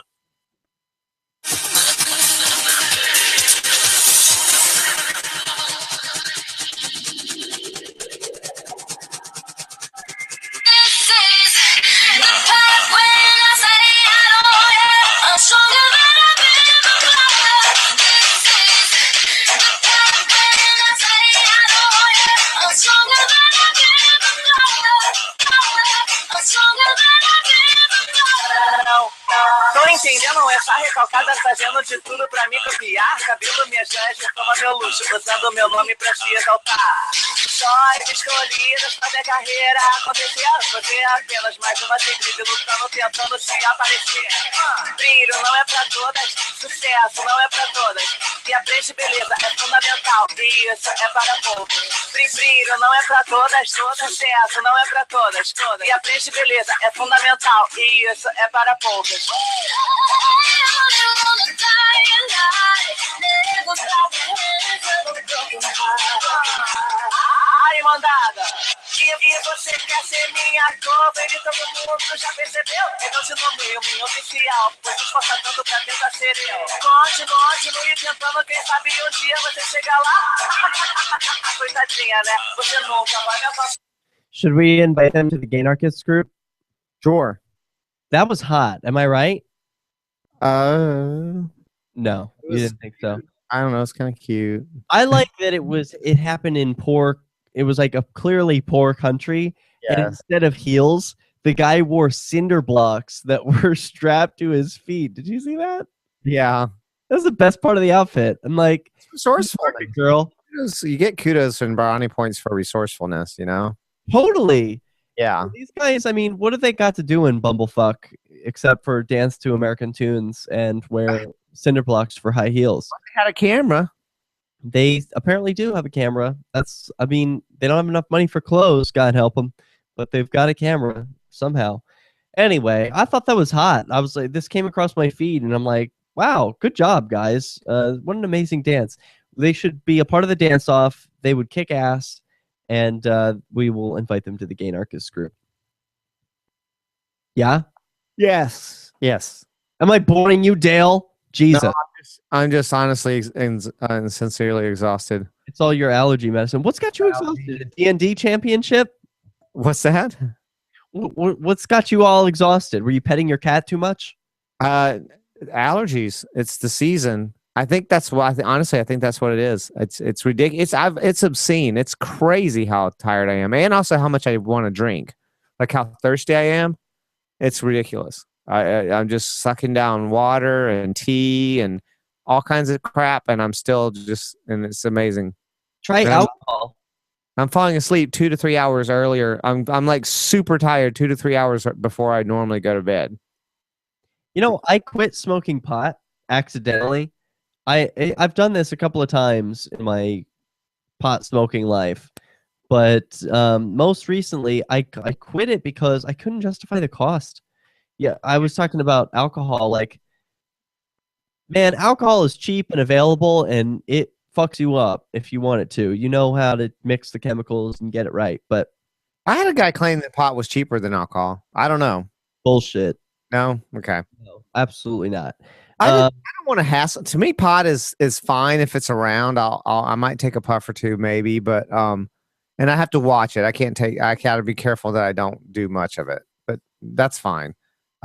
Tô entendendo essa recalcada fazendo de tudo pra me copiar. Cabelo, minha joias, fama, meu luxo, usando meu nome pra te exaltar. Só escolhidas pra minha carreira acontecer. Você é apenas mais uma sem brilho, lutando, tentando te aparecer. Brilho não é pra todas, sucesso não é pra todas. E a preste beleza é fundamental, e isso é para poucos. Brilho não é pra todas, sucesso não é pra todas. E a preste beleza é fundamental, e isso é para poucos. Ai, mandada, e você quer ser minha cover e todo mundo já percebeu? Então se nomeio minha oficial, pois se esforça tanto pra tentar ser eu. Continue tentando, quem sabe um dia você chega lá. Coitadinha, né? Você nunca vai me afastar. Should we invite them to the Gaytriarchy group? Sure. That was hot. Am I right? No, you didn't think so. I don't know. It's kind of cute. I like that it happened in it was like a clearly poor country. And Yes. instead of heels, the guy wore cinder blocks that were strapped to his feet. Did you see that? Yeah. That's the best part of the outfit. I'm like, Resourceful. girl. You get kudos and brownie points for resourcefulness, you know? Totally. Yeah. These guys, I mean, what have they got to do in Bumblefuck except for dance to American tunes and wear cinder blocks for high heels? They had a camera. They apparently do have a camera. I mean, they don't have enough money for clothes, God help them, but they've got a camera somehow. Anyway, I thought that was hot. I was like, this came across my feed, and I'm like, wow, good job, guys. What an amazing dance. They should be a part of the dance-off. They would kick ass, and we will invite them to the Gaytriarchy group. Yeah? Yes. Yes. Am I boring you, Dale? Jesus. No, I'm just honestly and sincerely exhausted. It's all your allergy medicine. What's got you exhausted? A D&D championship? What's that? What's got you all exhausted? Were you petting your cat too much? Allergies. It's the season. I think that's why. Honestly, I think that's what it is. It's ridiculous. It's obscene. It's crazy how tired I am, and also how much I want to drink, like how thirsty I am. It's ridiculous. I'm just sucking down water and tea and all kinds of crap, and I'm still and it's amazing. Try alcohol. I'm falling asleep 2 to 3 hours earlier. I'm like super tired 2 to 3 hours before I normally go to bed. You know, I quit smoking pot accidentally. I've done this a couple of times in my pot smoking life, but most recently I quit it because I couldn't justify the cost. Yeah, I was talking about alcohol. Like, man, alcohol is cheap and available, and it fucks you up if you want it to. You know how to mix the chemicals and get it right, but I had a guy claim that pot was cheaper than alcohol. I don't know. bullshit. No? Okay. No. absolutely not. I don't want to hassle. To me, pot is fine if it's around. I might take a puff or two maybe, but and I have to watch it. I gotta be careful that I don't do much of it, but that's fine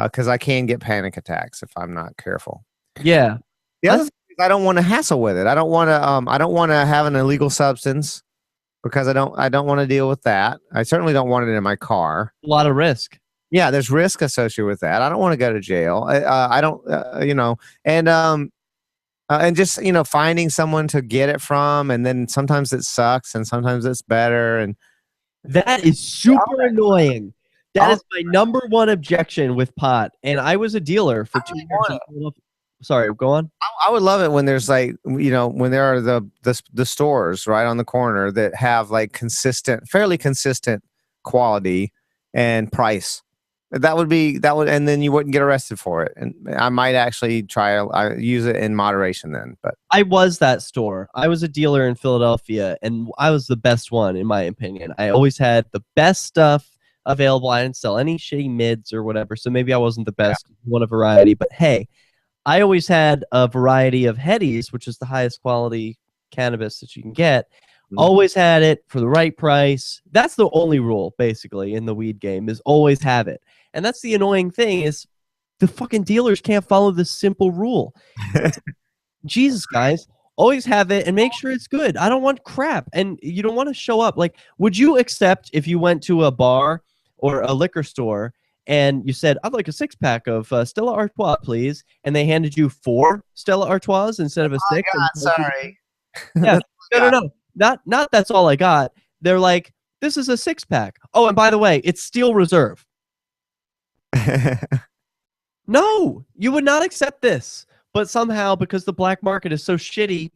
because I can get panic attacks if I'm not careful. Yeah. The other thing is I don't want to hassle with it. I don't want to have an illegal substance because I don't want to deal with that. I certainly don't want it in my car. A lot of risk. Yeah, there's risk associated with that. I don't want to go to jail. I don't, and just finding someone to get it from, and then sometimes it sucks, and sometimes it's better, and that is super annoying. That is my number one objection with pot. And I was a dealer for 2 years. Sorry, go on. I would love it when there's like when there are the stores right on the corner that have like fairly consistent quality and price. That would, and then you wouldn't get arrested for it. And I might actually I use it in moderation then. But I was that store. I was a dealer in Philadelphia, and I was the best one in my opinion. I always had the best stuff available. I didn't sell any shitty mids or whatever, so maybe I wasn't the best one of variety. But hey, I always had a variety of headies, which is the highest quality cannabis that you can get. Always had it for the right price. That's the only rule, basically, in the weed game, is always have it. And that's the annoying thing, is the fucking dealers can't follow this simple rule. Jesus, guys, always have it and make sure it's good. I don't want crap. And you don't want to show up. Like, would you accept if you went to a bar or a liquor store and you said, I'd like a 6-pack of Stella Artois, please, and they handed you 4 Stella Artois instead of a 6? God, sorry. Yeah, no. Not that's all I got. They're like, this is a 6-pack. Oh, and by the way, it's Steel Reserve. No, you would not accept this. But somehow, because the black market is so shitty,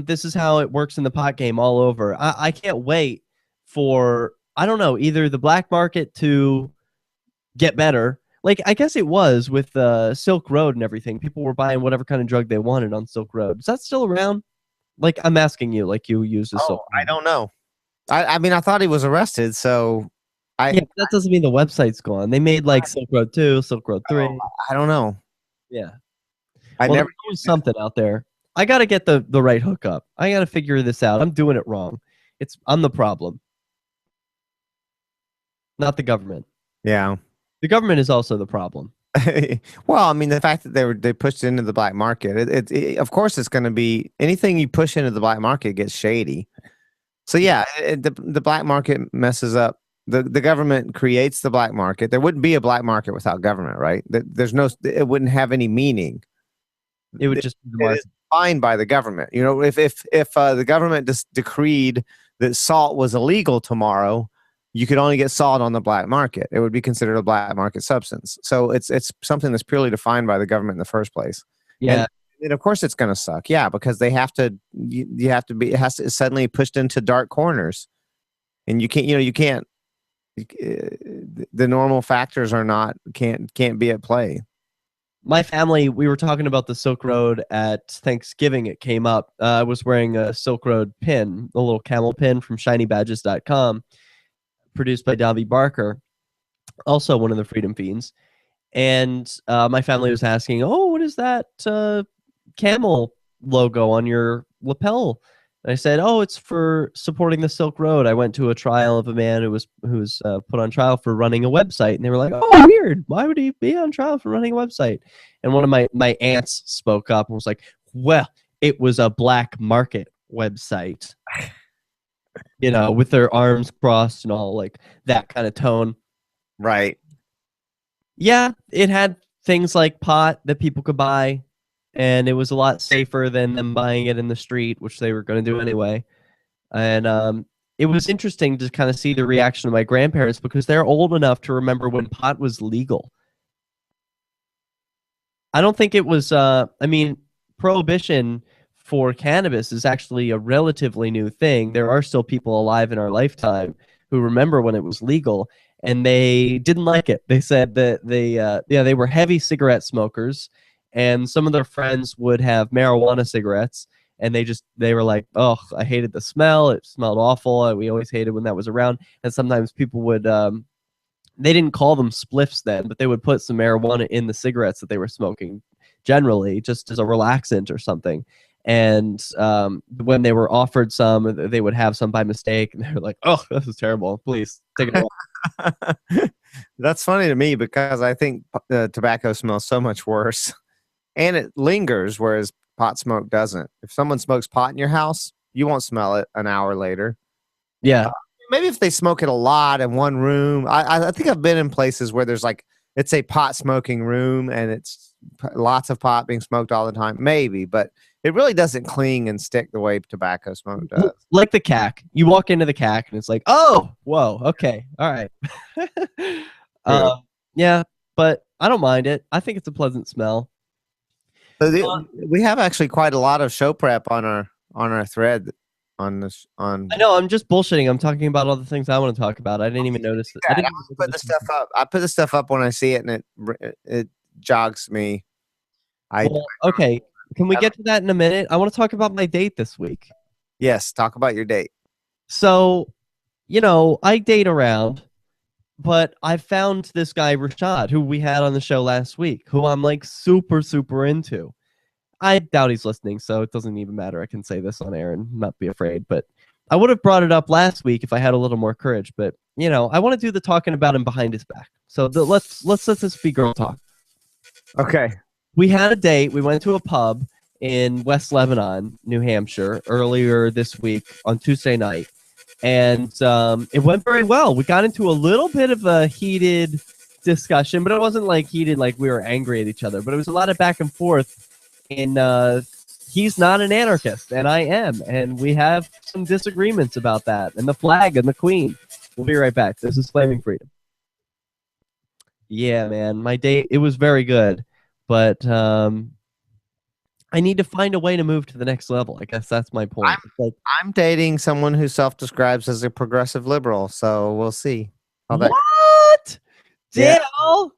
this is how it works in the pot game all over. I can't wait for, I don't know, either the black market to get better. Like, I guess it was with Silk Road and everything. People were buying whatever kind of drug they wanted on Silk Road. Is that still around? Like, I'm asking you, like you used a Silk Road. I don't know. I mean, I thought he was arrested, so yeah, that doesn't mean the website's gone. They made like Silk Road 2, Silk Road 3. I don't know. Yeah. Never there's something out there. I got to get the right hookup. I got to figure this out. I'm doing it wrong. I'm the problem. Not the government. Yeah. The government is also the problem. Well, I mean, the fact that they pushed into the black market, it of course it's going to be, anything you push into the black market gets shady. So yeah, the black market messes up. The government creates the black market. There wouldn't be a black market without government, right? It wouldn't have any meaning. It would just be defined by the government. If the government just decreed that salt was illegal tomorrow, you could only get salt on the black market. It would be considered a black market substance. So it's something that's purely defined by the government in the first place. Yeah. And of course it's going to suck. Yeah, because they have to. You have to be. It has to suddenly pushed into dark corners, and you can't. You can't. The normal factors can't be at play. My family, we were talking about the Silk Road at Thanksgiving. It came up. I was wearing a Silk Road pin, a little camel pin from ShinyBadges.com, produced by Dobby Barker, also one of the Freedom Fiends. And my family was asking, "Oh, what is that camel logo on your lapel?" And I said, "Oh, it's for supporting the Silk Road. I went to a trial of a man who was put on trial for running a website." And they were like, "Oh, weird. Why would he be on trial for running a website?" And one of my aunts spoke up and was like, "Well, it was a black market website." With their arms crossed and all, like that kind of tone. Right. Yeah, it had things like pot that people could buy. And it was a lot safer than them buying it in the street, which they were going to do anyway. And it was interesting to kind of see the reaction of my grandparents, because they're old enough to remember when pot was legal. I don't think it was, prohibition for cannabis is actually a relatively new thing. There are still people alive in our lifetime who remember when it was legal, and they didn't like it. They said that they were heavy cigarette smokers, and some of their friends would have marijuana cigarettes, and they were like, "Oh, I hated the smell. It smelled awful. We always hated when that was around." And sometimes people would they didn't call them spliffs then, but they would put some marijuana in the cigarettes that they were smoking, generally just as a relaxant or something. And when they were offered some, they would have some by mistake, and they were like, "Oh, this is terrible. Please take it away." That's funny to me because I think tobacco smells so much worse, and it lingers, whereas pot smoke doesn't. If someone smokes pot in your house, you won't smell it an hour later. Yeah. Maybe if they smoke it a lot in one room. I think I've been in places where there's like, it's a pot smoking room and it's lots of pot being smoked all the time. Maybe, but it really doesn't cling and stick the way tobacco smoke does. Like the CAC. You walk into the CAC and it's like, oh, whoa, okay, all right. Yeah, but I don't mind it. I think it's a pleasant smell. So we have actually quite a lot of show prep on our thread on this. I know, I'm just bullshitting. I'm talking about all the things I want to talk about. I didn't even notice it. I didn't put the stuff up. I put the stuff up when I see it, and it jogs me. Okay. Can we get to that in a minute? I want to talk about my date this week. Yes, talk about your date. So, I date around, but I found this guy, Rashad, who we had on the show last week, who I'm like super, super into. I doubt he's listening, so it doesn't even matter. I can say this on air and not be afraid, but I would have brought it up last week if I had a little more courage, but I want to do the talking about him behind his back. So let's let this be girl talk. Okay. We had a date. We went to a pub in West Lebanon, New Hampshire, earlier this week on Tuesday night. And it went very well. We got into a little bit of a heated discussion, but it wasn't like heated like we were angry at each other. But it was a lot of back and forth. And he's not an anarchist, and I am. And we have some disagreements about that. And the flag and the queen. We'll be right back. This is Flaming.Freedom. Yeah, man. My date, it was very good. But I need to find a way to move to the next level. I guess that's my point. I'm dating someone who self-describes as a progressive liberal, so we'll see. What? Dale?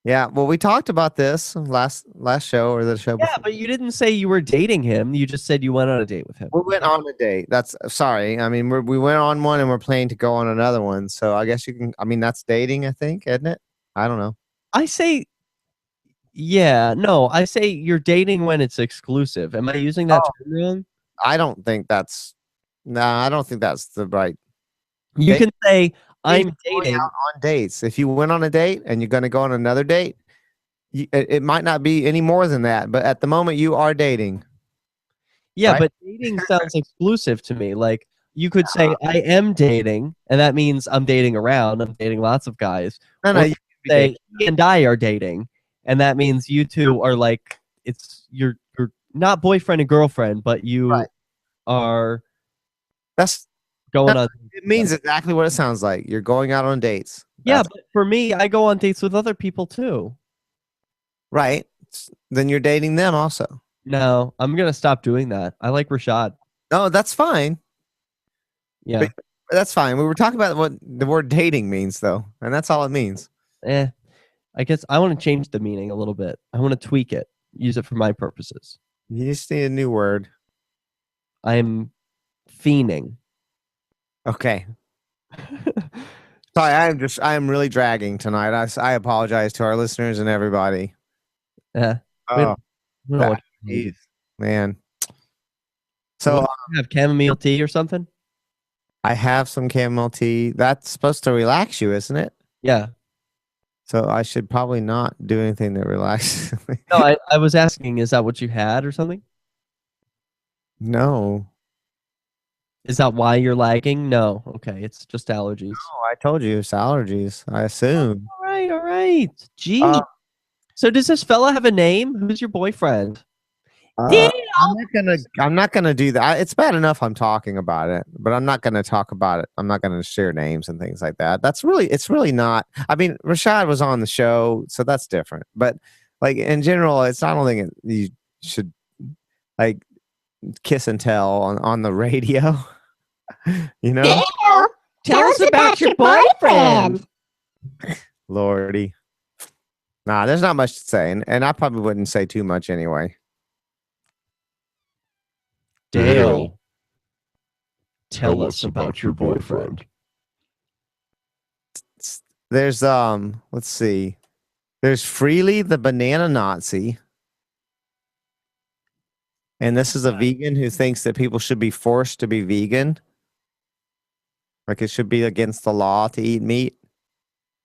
Yeah, well, we talked about this last show or the show before. Yeah, but you didn't say you were dating him. You just said you went on a date with him. We went on a date. That's sorry. I mean, we went on one and we're planning to go on another one. So I guess you can. I mean, that's dating. I think, isn't it? I don't know. I say. Yeah, no, I say you're dating when it's exclusive. Am I using that term wrong? I don't think that's. I don't think that's the right. You can say I'm dating out on dates. If you went on a date and you're going to go on another date, it might not be any more than that. But at the moment, you are dating. Yeah, right? But dating sounds exclusive to me. Like you could say I am dating, and that means I'm dating around. I'm dating lots of guys. No, you can say he and I are dating. And that means you two are like, you're not boyfriend and girlfriend, but you are. That's going on. It means exactly what it sounds like. You're going out on dates. Yeah, but for me, I go on dates with other people too. Right. Then you're dating them also. No, I'm gonna stop doing that. I like Rashad. No, that's fine. Yeah, but that's fine. We were talking about what the word dating means, though, and that's all it means. I guess I want to change the meaning a little bit. I want to tweak it, use it for my purposes. You just need a new word. I'm fiending. Okay. Sorry, I am really dragging tonight. I apologize to our listeners and everybody. Yeah. Man. So you have chamomile tea or something? I have some chamomile tea. That's supposed to relax you, isn't it? Yeah. So I should probably not do anything that relaxes me. No, I was asking, is that what you had or something? No. Is that why you're lagging? No. Okay, it's just allergies. No, I told you it's allergies. I assume. All right. Gee. So does this fella have a name? Who's your boyfriend? I'm not gonna do that. It's bad enough I'm talking about it, but I'm not gonna talk about it. I'm not gonna share names and things like that. It's really not. I mean, Rashad was on the show, so that's different. But like in general, I don't think you should like kiss and tell on the radio. You know? Dale, tell us about your boyfriend. Lordy. Nah, there's not much to say, and I probably wouldn't say too much anyway. Dale, tell us about your boyfriend. There's let's see. There's Freely the Banana Nazi. And this is a vegan who thinks that people should be forced to be vegan. Like it should be against the law to eat meat.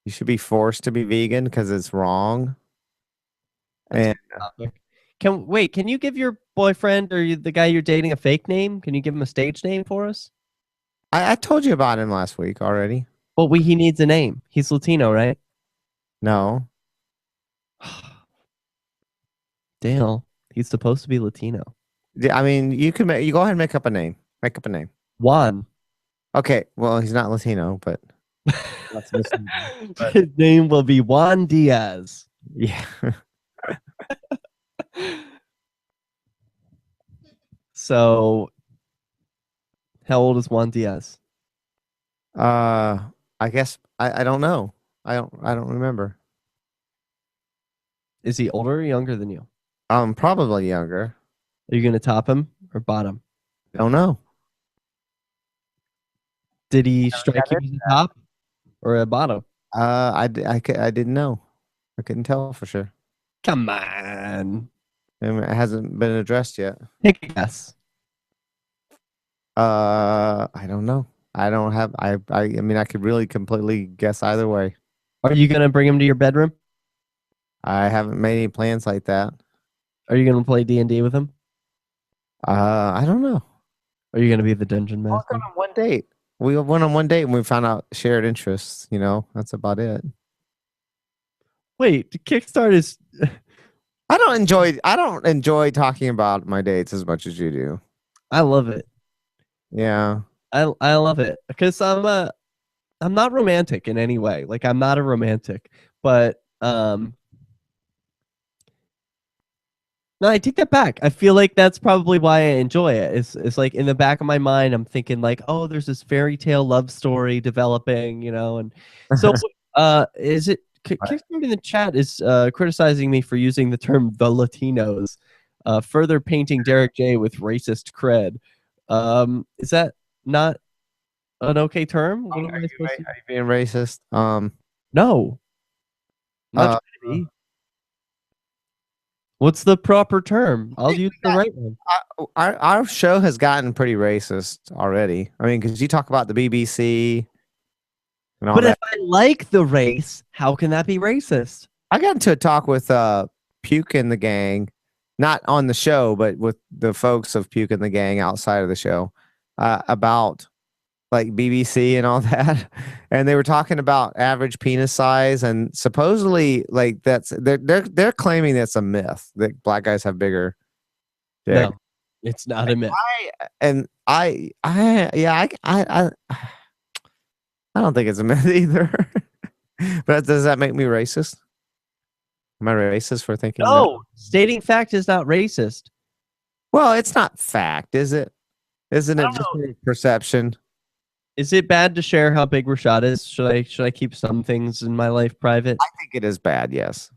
You should be forced to be vegan because it's wrong. That's And Can you give your boyfriend or the guy you're dating a fake name? Can you give him a stage name for us? I told you about him last week already. Well, he needs a name. He's Latino, right? No. Dale, he's supposed to be Latino. Yeah, I mean, you go ahead and make up a name. Make up a name. Juan. Okay, well, he's not Latino, but His name will be Juan Diaz. yeah. So, how old is Juan Diaz? I guess I don't know. I don't remember. Is he older or younger than you? Probably younger. Are you going to top him or bottom? Don't know. Did he strike you as a top or a bottom? I didn't know. I couldn't tell for sure. Come on. It hasn't been addressed yet. Take a guess. I don't know. I don't have. I mean, I could really completely guess either way. Are you going to bring him to your bedroom? I haven't made any plans like that. Are you going to play D&D with him? I don't know. Are you going to be the dungeon We went master? on one date. We went on one date and we found out shared interests. You know, that's about it. Wait, Kickstart is... I don't enjoy talking about my dates as much as you do. I love it. Yeah. I love it because I'm not romantic in any way. Like I'm not a romantic, but no, I take that back. I feel like that's probably why I enjoy it. It's like in the back of my mind, I'm thinking like, oh, there's this fairy tale love story developing, you know. And so, is it Kickstart in the chat is criticizing me for using the term the Latinos, further painting Derek J with racist cred. Is that not an okay term? What am I supposed to... Are you being racist? No. Not trying to be. What's the proper term? I'll use the right one. Our show has gotten pretty racist already. I mean, because you talk about the BBC and all But that. if I like the race, how can that be racist? I got into a talk with Puke and the gang, not on the show, but with the folks of Puke and the gang outside of the show, about like BBC and all that, and they were talking about average penis size, and supposedly like they're claiming that's a myth that black guys have bigger. No, it's not a myth. I don't think it's a myth either. But does that make me racist? Am I racist for thinking that? No, stating fact is not racist. Well, it's not fact, is it? Isn't it just a perception? Is it bad to share how big Rashad is? Should I keep some things in my life private? I think it is bad, yes.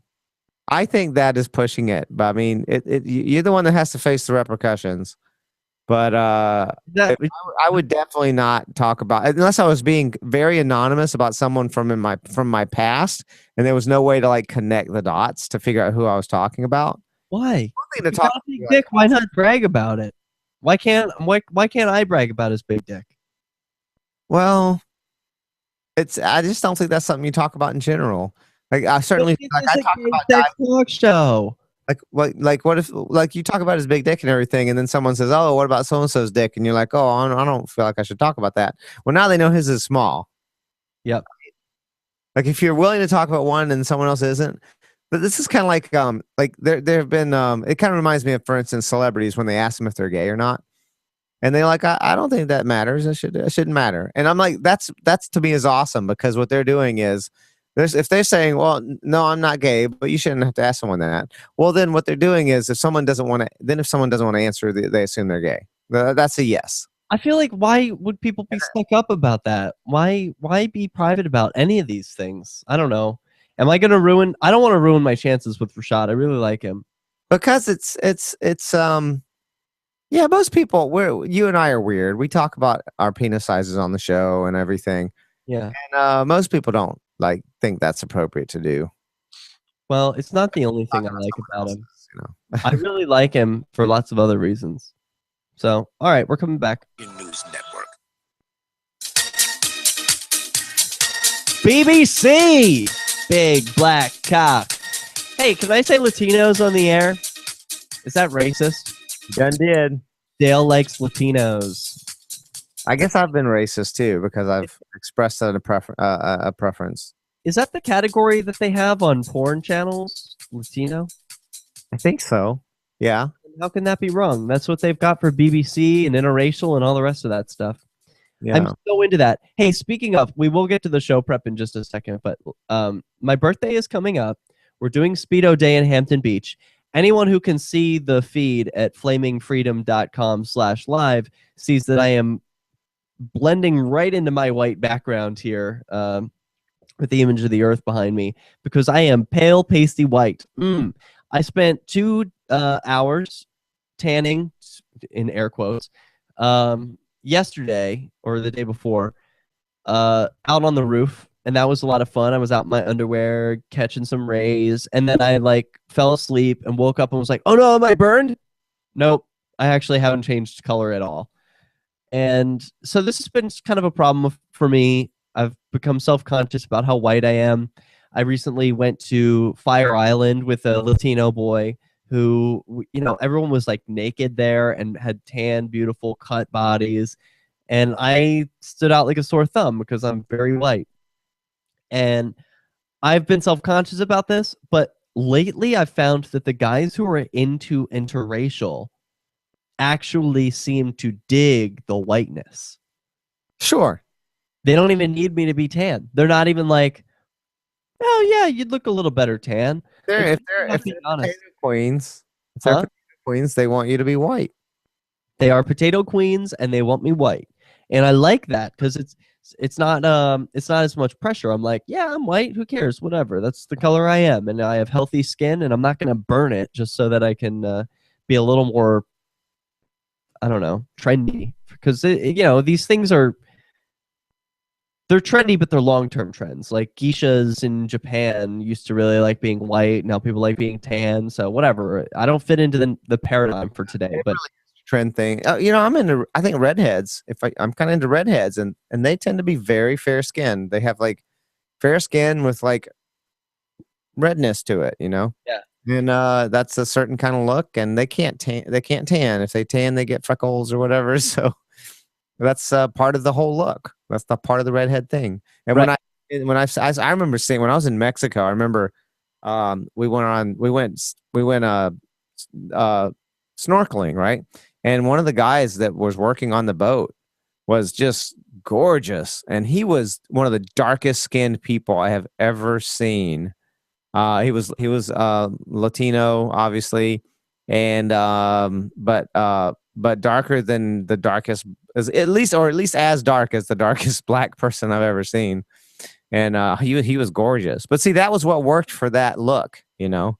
I think that is pushing it. But I mean, you're the one that has to face the repercussions. But I would definitely not talk about, unless I was being very anonymous about someone from my past, and there was no way to like connect the dots to figure out who I was talking about. Why? To talk big dick, why not brag about it? Why can't I brag about his big dick? Well, I just don't think that's something you talk about in general. Like I certainly like I talk about that talk show. Like what if like you talk about his big dick and everything, and then someone says, "Oh, what about so and so's dick?" And you're like, "Oh, I don't feel like I should talk about that." Well, now they know his is small. Yep. Like if you're willing to talk about one and someone else isn't, but this is kind of like there have been it kind of reminds me of, for instance, celebrities when they ask them if they're gay or not. And they're like, I don't think that matters. It shouldn't matter. And I'm like, that's to me is awesome, because what they're doing is if they're saying, well, no, I'm not gay, but you shouldn't have to ask someone that. Well, then what they're doing is if someone doesn't want to answer, they assume they're gay. That's a yes. I feel like why would people be stuck up about that? Why be private about any of these things? I don't know. Am I going to ruin? I don't want to ruin my chances with Rashad. I really like him. Because it's yeah, most people, you and I are weird. We talk about our penis sizes on the show and everything. Yeah. And most people don't like think that's appropriate to do. Well, it's not the only thing I like about him. I really like him for lots of other reasons. So, all right, we're coming back. News Network. BBC, big black cock. Hey, can I say Latinos on the air? Is that racist? Done did. Dale likes Latinos. I guess I've been racist too because I've expressed a preference. Is that the category that they have on porn channels? Latino? I think so. Yeah. How can that be wrong? That's what they've got for BBC and interracial and all the rest of that stuff. Yeah. I'm so into that. Hey, speaking of, we will get to the show prep in just a second, but my birthday is coming up. We're doing Speedo Day in Hampton Beach. Anyone who can see the feed at flamingfreedom.com/live sees that I am blending right into my white background here with the image of the earth behind me because I am pale, pasty white. I spent 2 hours tanning, in air quotes, yesterday or the day before, out on the roof, and that was a lot of fun. I was out in my underwear catching some rays, and then I like fell asleep and woke up and was like, oh no, am I burned? Nope, I actually haven't changed color at all. And so this has been kind of a problem for me. I've become self-conscious about how white I am. I recently went to Fire Island with a Latino boy who, you know, everyone was like naked there and had tan, beautiful cut bodies. And I stood out like a sore thumb because I'm very white. And I've been self-conscious about this, but lately I've found that the guys who are into interracial actually seem to dig the whiteness. Sure. They don't even need me to be tan. They're not even like, oh yeah, you'd look a little better tan. If they're potato queens, they want you to be white. They are potato queens and they want me white. And I like that because it's not as much pressure. I'm like, yeah, I'm white, who cares? Whatever. That's the color I am, and I have healthy skin, and I'm not gonna burn it just so that I can be a little more, I don't know, trendy. Because you know, these things they're trendy, but they're long-term trends. Like geishas in Japan used to really like being white. Now people like being tan. So whatever. I don't fit into the paradigm for today. But trend thing. You know, I'm into, I think redheads. I'm kind of into redheads, and they tend to be very fair skinned. They have like fair skin with like redness to it. You know. Yeah. And that's a certain kind of look, and they can't tan. They can't tan. If they tan, they get freckles or whatever. So that's part of the whole look. That's the part of the redhead thing. And right. I remember seeing when I was in Mexico, I remember we went snorkeling, right? And one of the guys that was working on the boat was just gorgeous, and he was one of the darkest skinned people I have ever seen. He was Latino, obviously, and but darker than the darkest, at least as dark as the darkest black person I've ever seen. And he was gorgeous. But see, that was what worked for that look, you know,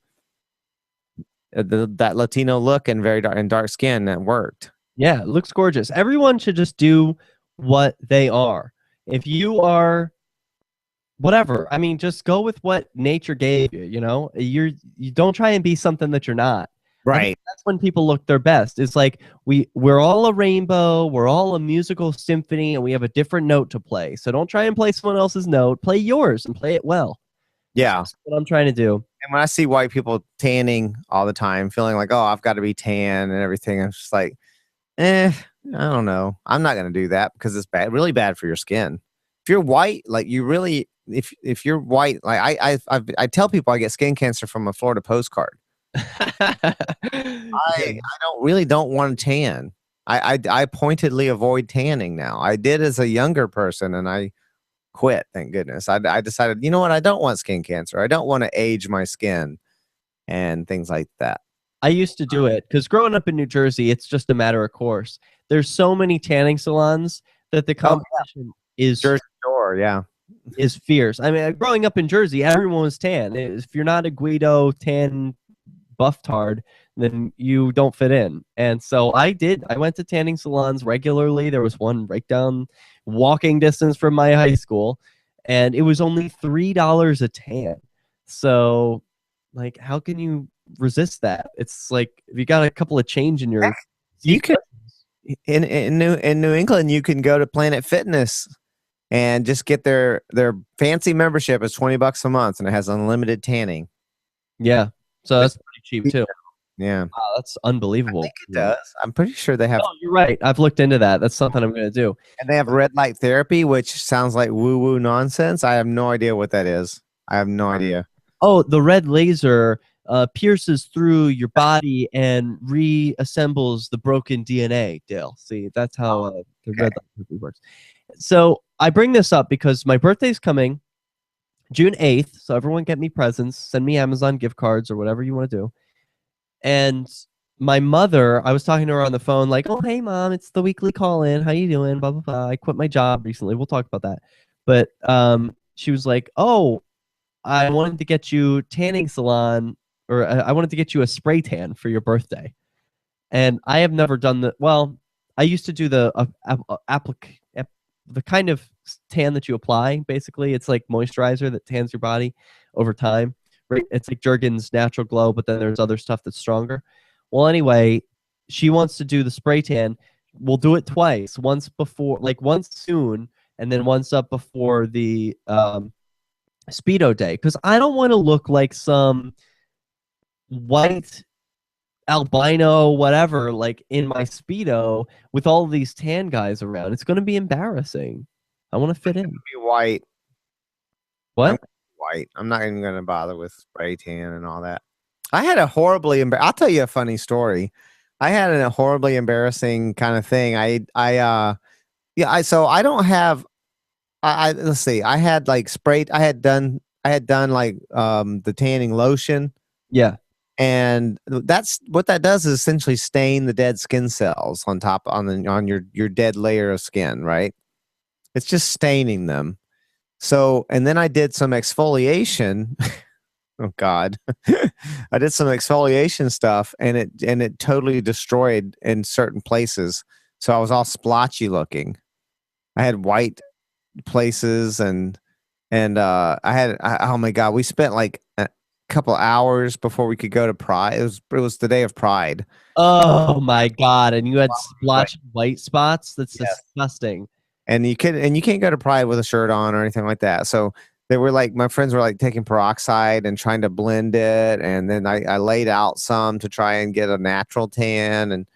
that Latino look and very dark skin, that worked. Yeah, it looks gorgeous. Everyone should just do what they are. If you are whatever, I mean, just go with what nature gave you. You know, you don't try and be something that you're not. Right. That's when people look their best. It's like we're all a rainbow, we're all a musical symphony, and we have a different note to play. So don't try and play someone else's note. Play yours and play it well. Yeah. That's what I'm trying to do. And when I see white people tanning all the time, feeling like, oh, I've got to be tan and everything, I'm just like, I don't know. I'm not going to do that because it's bad, really bad for your skin. If you're white, like you really, if you're white, like I tell people I get skin cancer from a Florida postcard. I don't want to tan. I pointedly avoid tanning now. I did as a younger person, and I quit. Thank goodness. I decided, you know what? I don't want skin cancer. I don't want to age my skin and things like that. I used to do it because growing up in New Jersey, it's just a matter of course. There's so many tanning salons that the competition is Jersey Shore, yeah, is fierce. I mean, growing up in Jersey, everyone was tan. If you're not a Guido tan buff-tard, then you don't fit in. And so I went to tanning salons regularly. There was one right down walking distance from my high school, and it was only $3 a tan. So, like, how can you resist that? It's like if you got a couple of change in your, You can in New England, you can go to Planet Fitness and just get their fancy membership. It's $20 a month, and it has unlimited tanning. yeah. So that's pretty cheap too. Yeah, Wow, that's unbelievable. I think it does. I'm pretty sure they have. Oh, you're right. I've looked into that. That's something I'm going to do. And they have red light therapy, which sounds like woo-woo nonsense. I have no idea what that is. I have no idea. Oh, the red laser pierces through your body and reassembles the broken DNA, Dale. See, that's how the red light therapy works. So I bring this up because my birthday's coming June 8th. So everyone get me presents. Send me Amazon gift cards or whatever you want to do. And my mother, I was talking to her on the phone like, oh, hey, Mom, it's the weekly call-in. How you doing? Blah, blah, blah. I quit my job recently. We'll talk about that. But she was like, oh, I wanted to get you tanning salon, or I wanted to get you a spray tan for your birthday. And I have never done the, well, I used to do the kind of tan that you apply, basically. It's like moisturizer that tans your body over time. Right? It's like Jergens Natural Glow, but then there's other stuff that's stronger. Well, anyway, she wants to do the spray tan. We'll do it twice. Once before, like once soon, and then once up before the Speedo day. Because I don't want to look like some white albino whatever, like in my Speedo with all these tan guys around. It's going to be embarrassing. I want to fit in. Be white. What? White. I'm not even going to bother with spray tan and all that. I had a horribly I'll tell you a funny story. I had a horribly embarrassing kind of thing. So I don't have let's see. I had like sprayed I had done like the tanning lotion. Yeah. And that's what that does is essentially stain the dead skin cells on top on your dead layer of skin, right? It's just staining them. So, and then I did some exfoliation. Oh God. I did some exfoliation stuff and it totally destroyed in certain places. So I was all splotchy looking. I had white places and oh my God, we spent like a couple hours before we could go to Pride. It was the day of Pride. Oh my God. And you had splotchy white spots? That's disgusting. And you can't go to Pride with a shirt on or anything like that. So they were like, my friends were like taking peroxide and trying to blend it. And then I laid out some to try and get a natural tan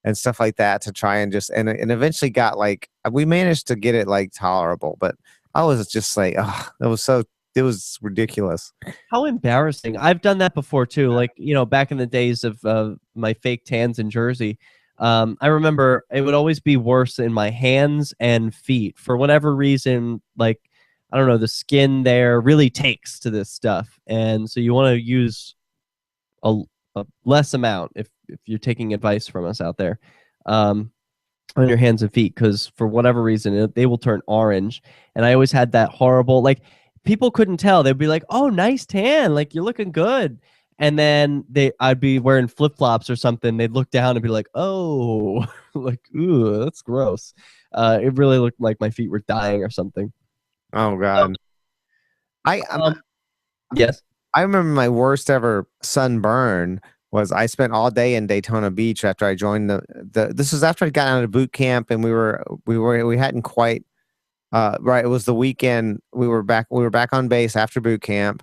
and stuff like that to try and just, and eventually got like, we managed to get it like tolerable, but I was just like, oh, it was ridiculous. How embarrassing. I've done that before too. Like, back in the days of my fake tans in Jersey, I remember it would always be worse in my hands and feet for whatever reason. Like, I don't know, the skin there really takes to this stuff. And so you want to use a less amount if you're taking advice from us out there on your hands and feet, because for whatever reason, they will turn orange. And I always had that horrible, like, people couldn't tell. They'd be like, oh, nice tan. Like, you're looking good. And then I'd be wearing flip-flops or something. They'd look down and be like, oh, like, ooh, that's gross. It really looked like my feet were dying or something. Oh, God. Yes. I remember my worst ever sunburn was I spent all day in Daytona Beach after I joined this was after I got out of boot camp, and we hadn't quite right. It was the weekend we were back on base after boot camp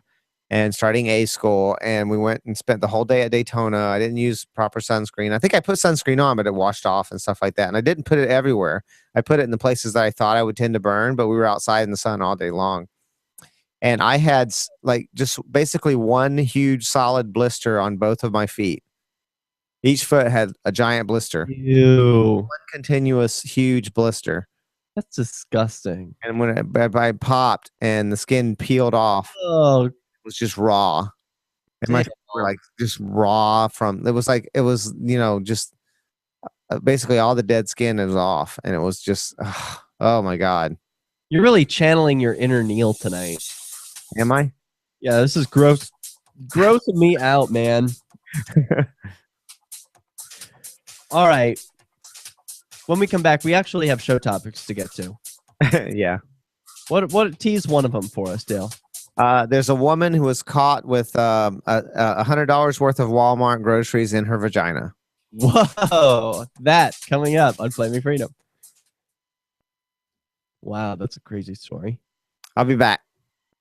and starting A school, and we went and spent the whole day at Daytona. I didn't use proper sunscreen. I think I put sunscreen on, but it washed off and stuff like that. And I didn't put it everywhere. I put it in the places that I thought I would tend to burn, but we were outside in the sun all day long. And I had like just basically one huge solid blister on both of my feet. Each foot had a giant blister. Ew. One continuous huge blister. That's disgusting. And when I popped and the skin peeled off, it was just raw. And my feet were like just raw just basically all the dead skin is off. And it was just, oh my God. You're really channeling your inner Neil tonight. Am I? Yeah, this is gross. Grossing me out, man. All right. When we come back, we actually have show topics to get to. Yeah. What tease one of them for us, Dale? There's a woman who was caught with $100 worth of Walmart groceries in her vagina. Whoa, that coming up on Flaming Freedom. Wow, that's a crazy story. I'll be back.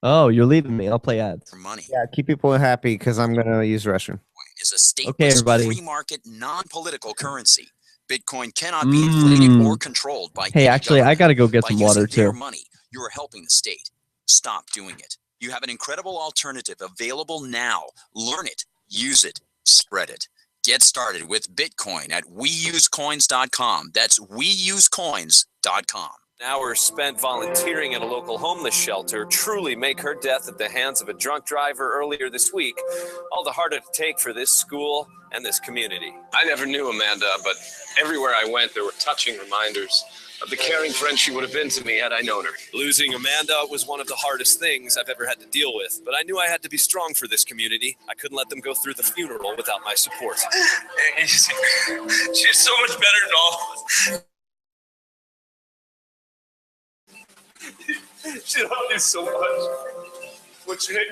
Oh, you're leaving me. I'll play ads. For money. Yeah, keep people happy because I'm going to use the restroom. Is a stateless, Okay, everybody. free market, non-political currency. Bitcoin cannot be inflated or controlled by Hey, any actually, I government. got to go get By some using water, their too. money, you are helping the state. Stop doing it. You have an incredible alternative available now. Learn it, use it, spread it. Get started with Bitcoin at weusecoins.com. That's weusecoins.com. Hours spent volunteering at a local homeless shelter truly make her death at the hands of a drunk driver earlier this week all the harder to take for this school and this community. I never knew Amanda, but everywhere I went, there were touching reminders of the caring friend she would have been to me had I known her. Losing Amanda was one of the hardest things I've ever had to deal with, but I knew I had to be strong for this community. I couldn't let them go through the funeral without my support. She's so much better than all of us. She loved you so much. What's your name?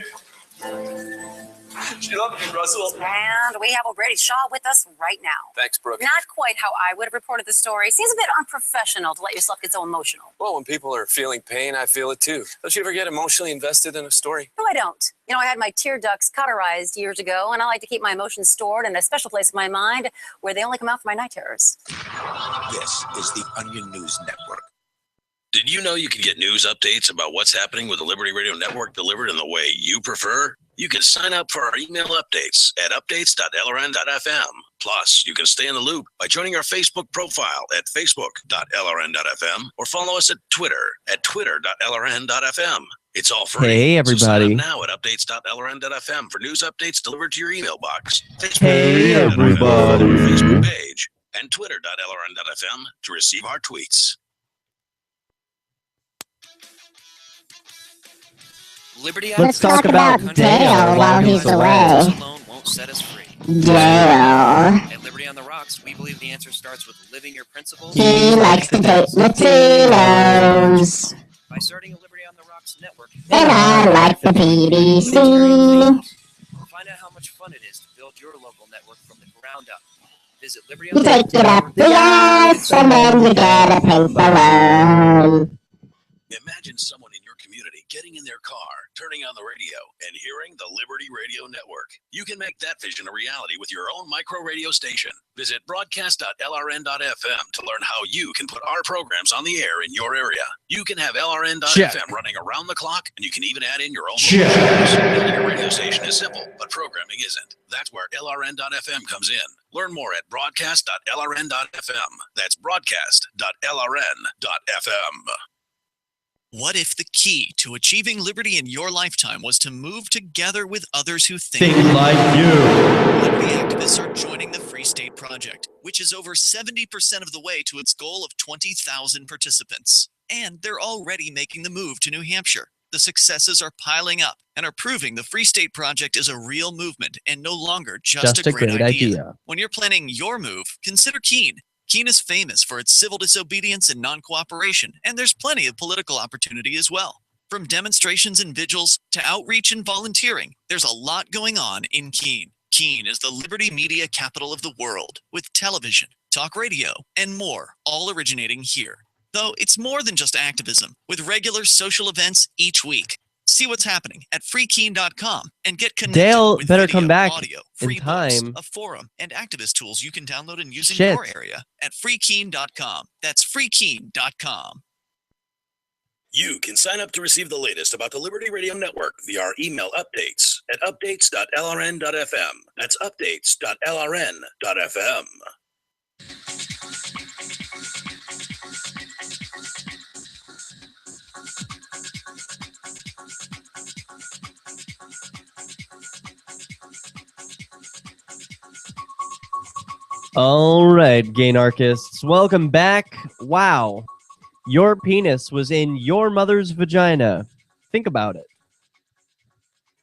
She loved you, Russell. And we have O'Brady Shaw with us right now. Thanks, Brooke. Not quite how I would have reported the story. Seems a bit unprofessional to let yourself get so emotional. Well, when people are feeling pain, I feel it too. Don't you ever get emotionally invested in a story? No, I don't. You know, I had my tear ducts cauterized years ago, and I like to keep my emotions stored in a special place in my mind where they only come out for my night terrors. This is the Onion News Network. Did you know you can get news updates about what's happening with the Liberty Radio Network delivered in the way you prefer? You can sign up for our email updates at updates.lrn.fm. Plus, you can stay in the loop by joining our Facebook profile at facebook.lrn.fm or follow us at Twitter at twitter.lrn.fm. It's all free. Hey, everybody. So sign up now at updates.lrn.fm for news updates delivered to your email box. Hey, everybody. Facebook page and twitter.lrn.fm to receive our tweets. Let's talk about Dale while he's away. Alone won't set us free. Dale. At Liberty on the Rocks, we believe the answer starts with living your principles. He likes to date Latinos. By starting a Liberty on the Rocks network, And I like the PDC. find out how much fun it is to build your local network from the ground up. Visit Liberty You on the take it up the ice and then you get a pink balloon. Imagine someone in your community getting in their car, turning on the radio, and hearing the Liberty Radio Network. You can make that vision a reality with your own micro radio station. Visit broadcast.lrn.fm to learn how you can put our programs on the air in your area. You can have LRN.FM running around the clock, and you can even add in your own programs. Building a radio station is simple, but programming isn't. That's where LRN.FM comes in. Learn more at broadcast.lrn.fm. That's broadcast.lrn.fm. What if the key to achieving liberty in your lifetime was to move together with others who think like you? Liberty activists are joining the Free State Project, which is over 70% of the way to its goal of 20,000 participants. And they're already making the move to New Hampshire. The successes are piling up and are proving the Free State Project is a real movement and no longer just a great idea. When you're planning your move, consider Keene. Keene is famous for its civil disobedience and non-cooperation, and there's plenty of political opportunity as well. From demonstrations and vigils to outreach and volunteering, there's a lot going on in Keene. Keene is the liberty media capital of the world, with television, talk radio, and more, all originating here. Though it's more than just activism, with regular social events each week. See what's happening at freekeene.com and get connected Dale with better video, come back audio, in free books, time. a forum, and activist tools you can download and use in Shit. your area at freekeene.com. That's freekeene.com. You can sign up to receive the latest about the Liberty Radio Network via our email updates at updates.lrn.fm. That's updates.lrn.fm. All right, Gaytriarchists, welcome back. Wow, your penis was in your mother's vagina. Think about it.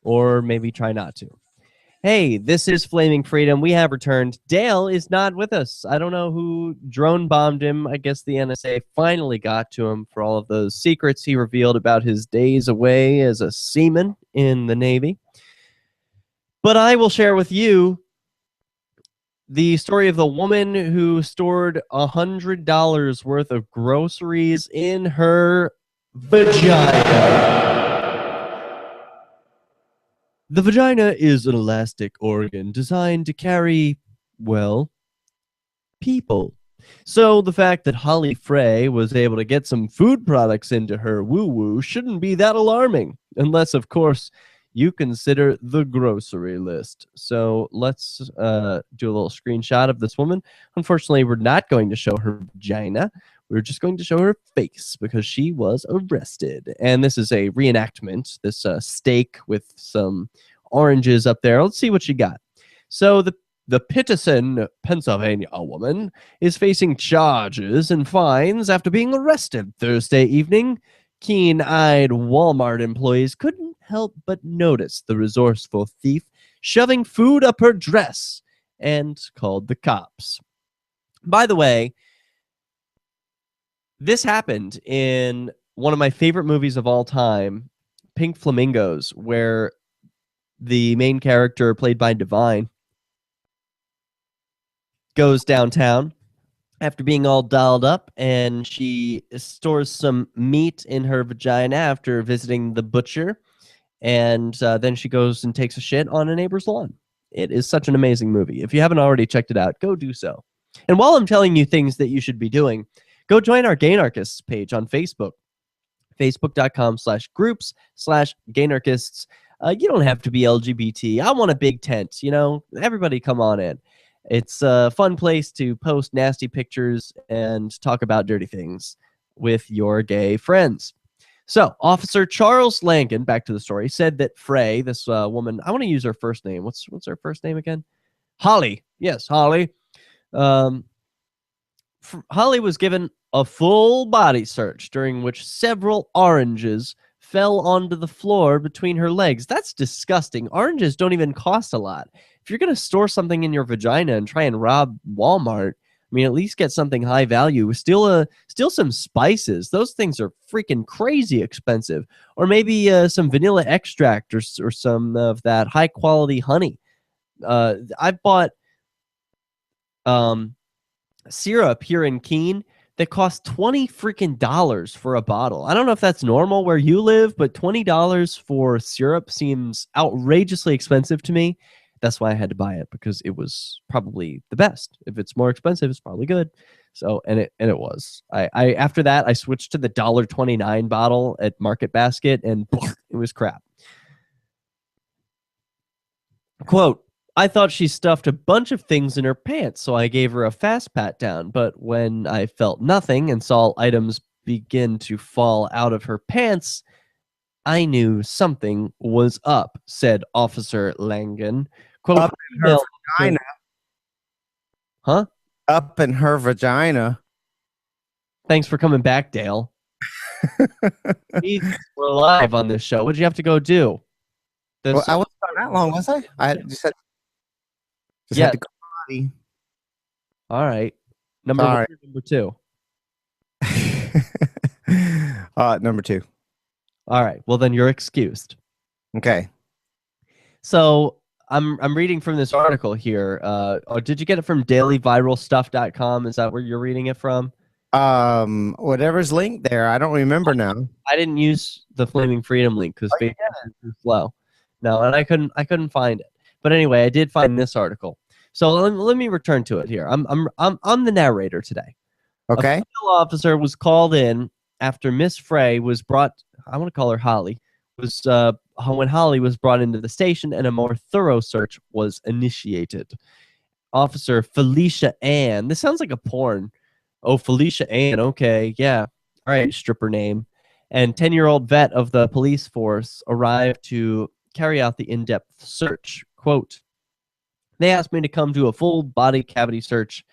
Or maybe try not to. Hey, this is Flaming Freedom. We have returned. Dale is not with us. I don't know who drone bombed him. I guess the NSA finally got to him for all of those secrets he revealed about his days away as a seaman in the Navy. But I will share with you the story of the woman who stored $100 worth of groceries in her vagina. The vagina is an elastic organ designed to carry, well, people. So the fact that Holly Frey was able to get some food products into her woo-woo shouldn't be that alarming, unless, of course, you consider the grocery list. So let's do a little screenshot of this woman. Unfortunately, we're not going to show her vagina. We're just going to show her face because she was arrested. And this is a reenactment, this steak with some oranges up there. Let's see what she got. So the Pitteson, Pennsylvania woman is facing charges and fines after being arrested Thursday evening. Keen-eyed Walmart employees couldn't help but notice the resourceful thief shoving food up her dress and called the cops. By the way, this happened in one of my favorite movies of all time, Pink Flamingos, where the main character, played by Divine, goes downtown after being all dolled up, and she stores some meat in her vagina after visiting the butcher, and then she goes and takes a shit on a neighbor's lawn. It is such an amazing movie. If you haven't already checked it out, go do so. And while I'm telling you things that you should be doing, go join our Gaytriarchists page on Facebook, facebook.com/groups/Gaytriarchists. You don't have to be LGBT. I want a big tent, you know? Everybody come on in. It's a fun place to post nasty pictures and talk about dirty things with your gay friends. So, Officer Charles Langan, back to the story, said that Frey, this woman, I want to use her first name. What's her first name again? Holly. Yes, Holly. Holly was given a full body search during which several oranges fell onto the floor between her legs. That's disgusting. Oranges don't even cost a lot. If you're going to store something in your vagina and try and rob Walmart, I mean, at least get something high value. Steal some spices. Those things are freaking crazy expensive. Or maybe some vanilla extract or some of that high quality honey. I bought syrup here in Keene that cost $20 freaking dollars for a bottle. I don't know if that's normal where you live, but $20 for syrup seems outrageously expensive to me. That's why I had to buy it, because it was probably the best. If it's more expensive, it's probably good. So, and it was. I after that, I switched to the $1.29 bottle at Market Basket, and it was crap. Quote, I thought she stuffed a bunch of things in her pants, so I gave her a fast pat down. But when I felt nothing and saw items begin to fall out of her pants, I knew something was up, said Officer Langan. Quote, up in her vagina. Huh? Up in her vagina. Thanks for coming back, Dale. We're live on this show. What'd you have to go do? Well, I wasn't on that long, was I? I just had to go potty. All right. Number one, number two. Number two. All right. Well, then you're excused. Okay. So I'm reading from this article here. Did you get it from dailyviralstuff.com? Is that where you're reading it from? Whatever's linked there. I don't remember now. I didn't use the Flaming Freedom link because Facebook is too slow. No, and I couldn't find it. But anyway, I did find this article. So let me return to it here. I'm the narrator today. Okay. A female officer was called in after Miss Frey was brought. I want to call her Holly. When Holly was brought into the station and a more thorough search was initiated. Officer Felicia Ann. This sounds like a porn. Oh, Felicia Ann. Okay, yeah. All right, stripper name. And 10-year-old vet of the police force arrived to carry out the in-depth search. Quote, they asked me to come do a full body cavity search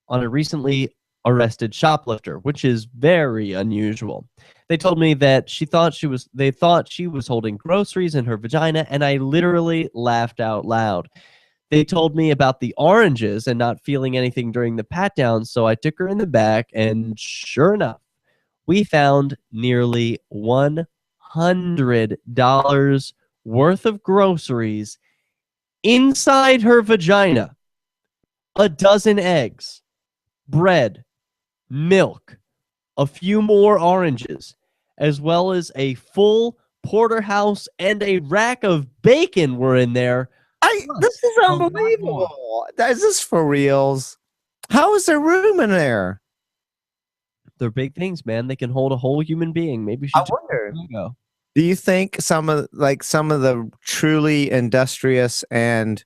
on a recently arrested shoplifter, which is very unusual. They told me that they thought she was holding groceries in her vagina, and I literally laughed out loud. They told me about the oranges and not feeling anything during the pat down, so I took her in the back, and sure enough, we found nearly $100 worth of groceries inside her vagina. A dozen eggs, bread, milk, a few more oranges, as well as a full porterhouse and a rack of bacon were in there. This is unbelievable. Is this for reals? How is there room in there? They're big things, man. They can hold a whole human being. Maybe we should go. Do you think some of the truly industrious and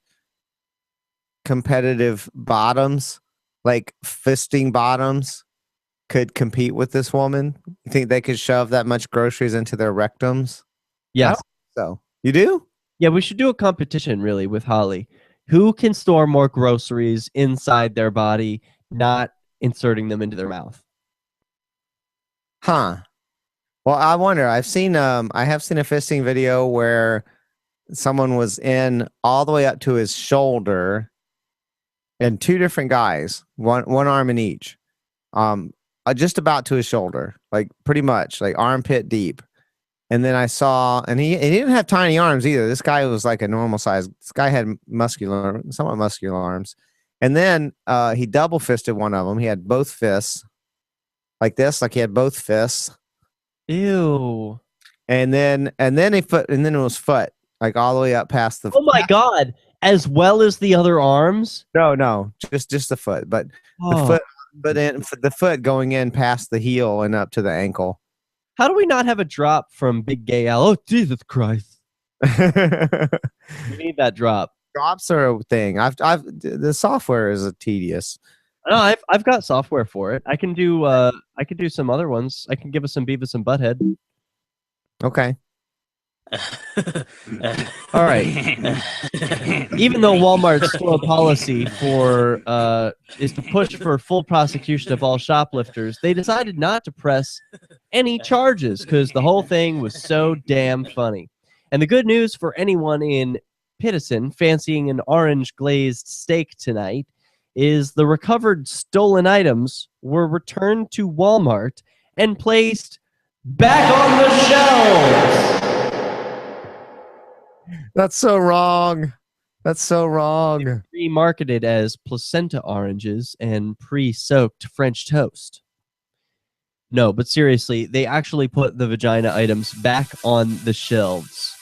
competitive bottoms, like fisting bottoms, could compete with this woman? You think they could shove that much groceries into their rectums? Yes. So you do? Yeah, we should do a competition really with Holly. Who can store more groceries inside their body, not inserting them into their mouth? Huh. Well, I wonder. I have seen a fisting video where someone was in all the way up to his shoulder, and two different guys, one arm in each, just about to his shoulder, like pretty much like armpit deep. And then I saw, and he didn't have tiny arms either. This guy was like a normal size. This guy had somewhat muscular arms. And then he double fisted one of them. He had both fists like this, like he had both fists. Ew. And then it was foot, like all the way up past the. Oh my God! As well as the other arms? No, just the foot, but the foot, but then the foot going in past the heel and up to the ankle. How do we not have a drop from Big Gay Al? Oh, Jesus Christ! We need that drop. Drops are a thing. The software is tedious. No, I've got software for it. I can do some other ones. I can give us some Beavis and Butthead. Okay. All right. Even though Walmart's store policy is to push for full prosecution of all shoplifters, they decided not to press any charges because the whole thing was so damn funny. And the good news for anyone in Pittston fancying an orange glazed steak tonight is the recovered stolen items were returned to Walmart and placed back on the shelves. That's so wrong. That's so wrong. Pre-marketed as placenta oranges and pre-soaked French toast. No, but seriously, they actually put the vagina items back on the shelves.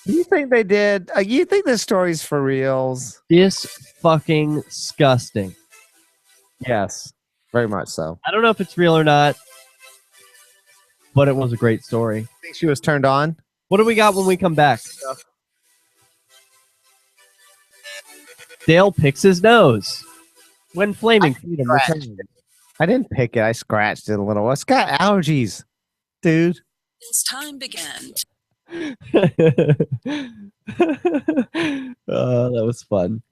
You think they did? You think this story's for reals? Fucking disgusting. Yes, very much so. I don't know if it's real or not, but it was a great story. Think she was turned on? What do we got when we come back? Dale picks his nose when Flaming.Freedom returns. I didn't pick it. I scratched it a little. It's got allergies, dude. Since time began. That was fun.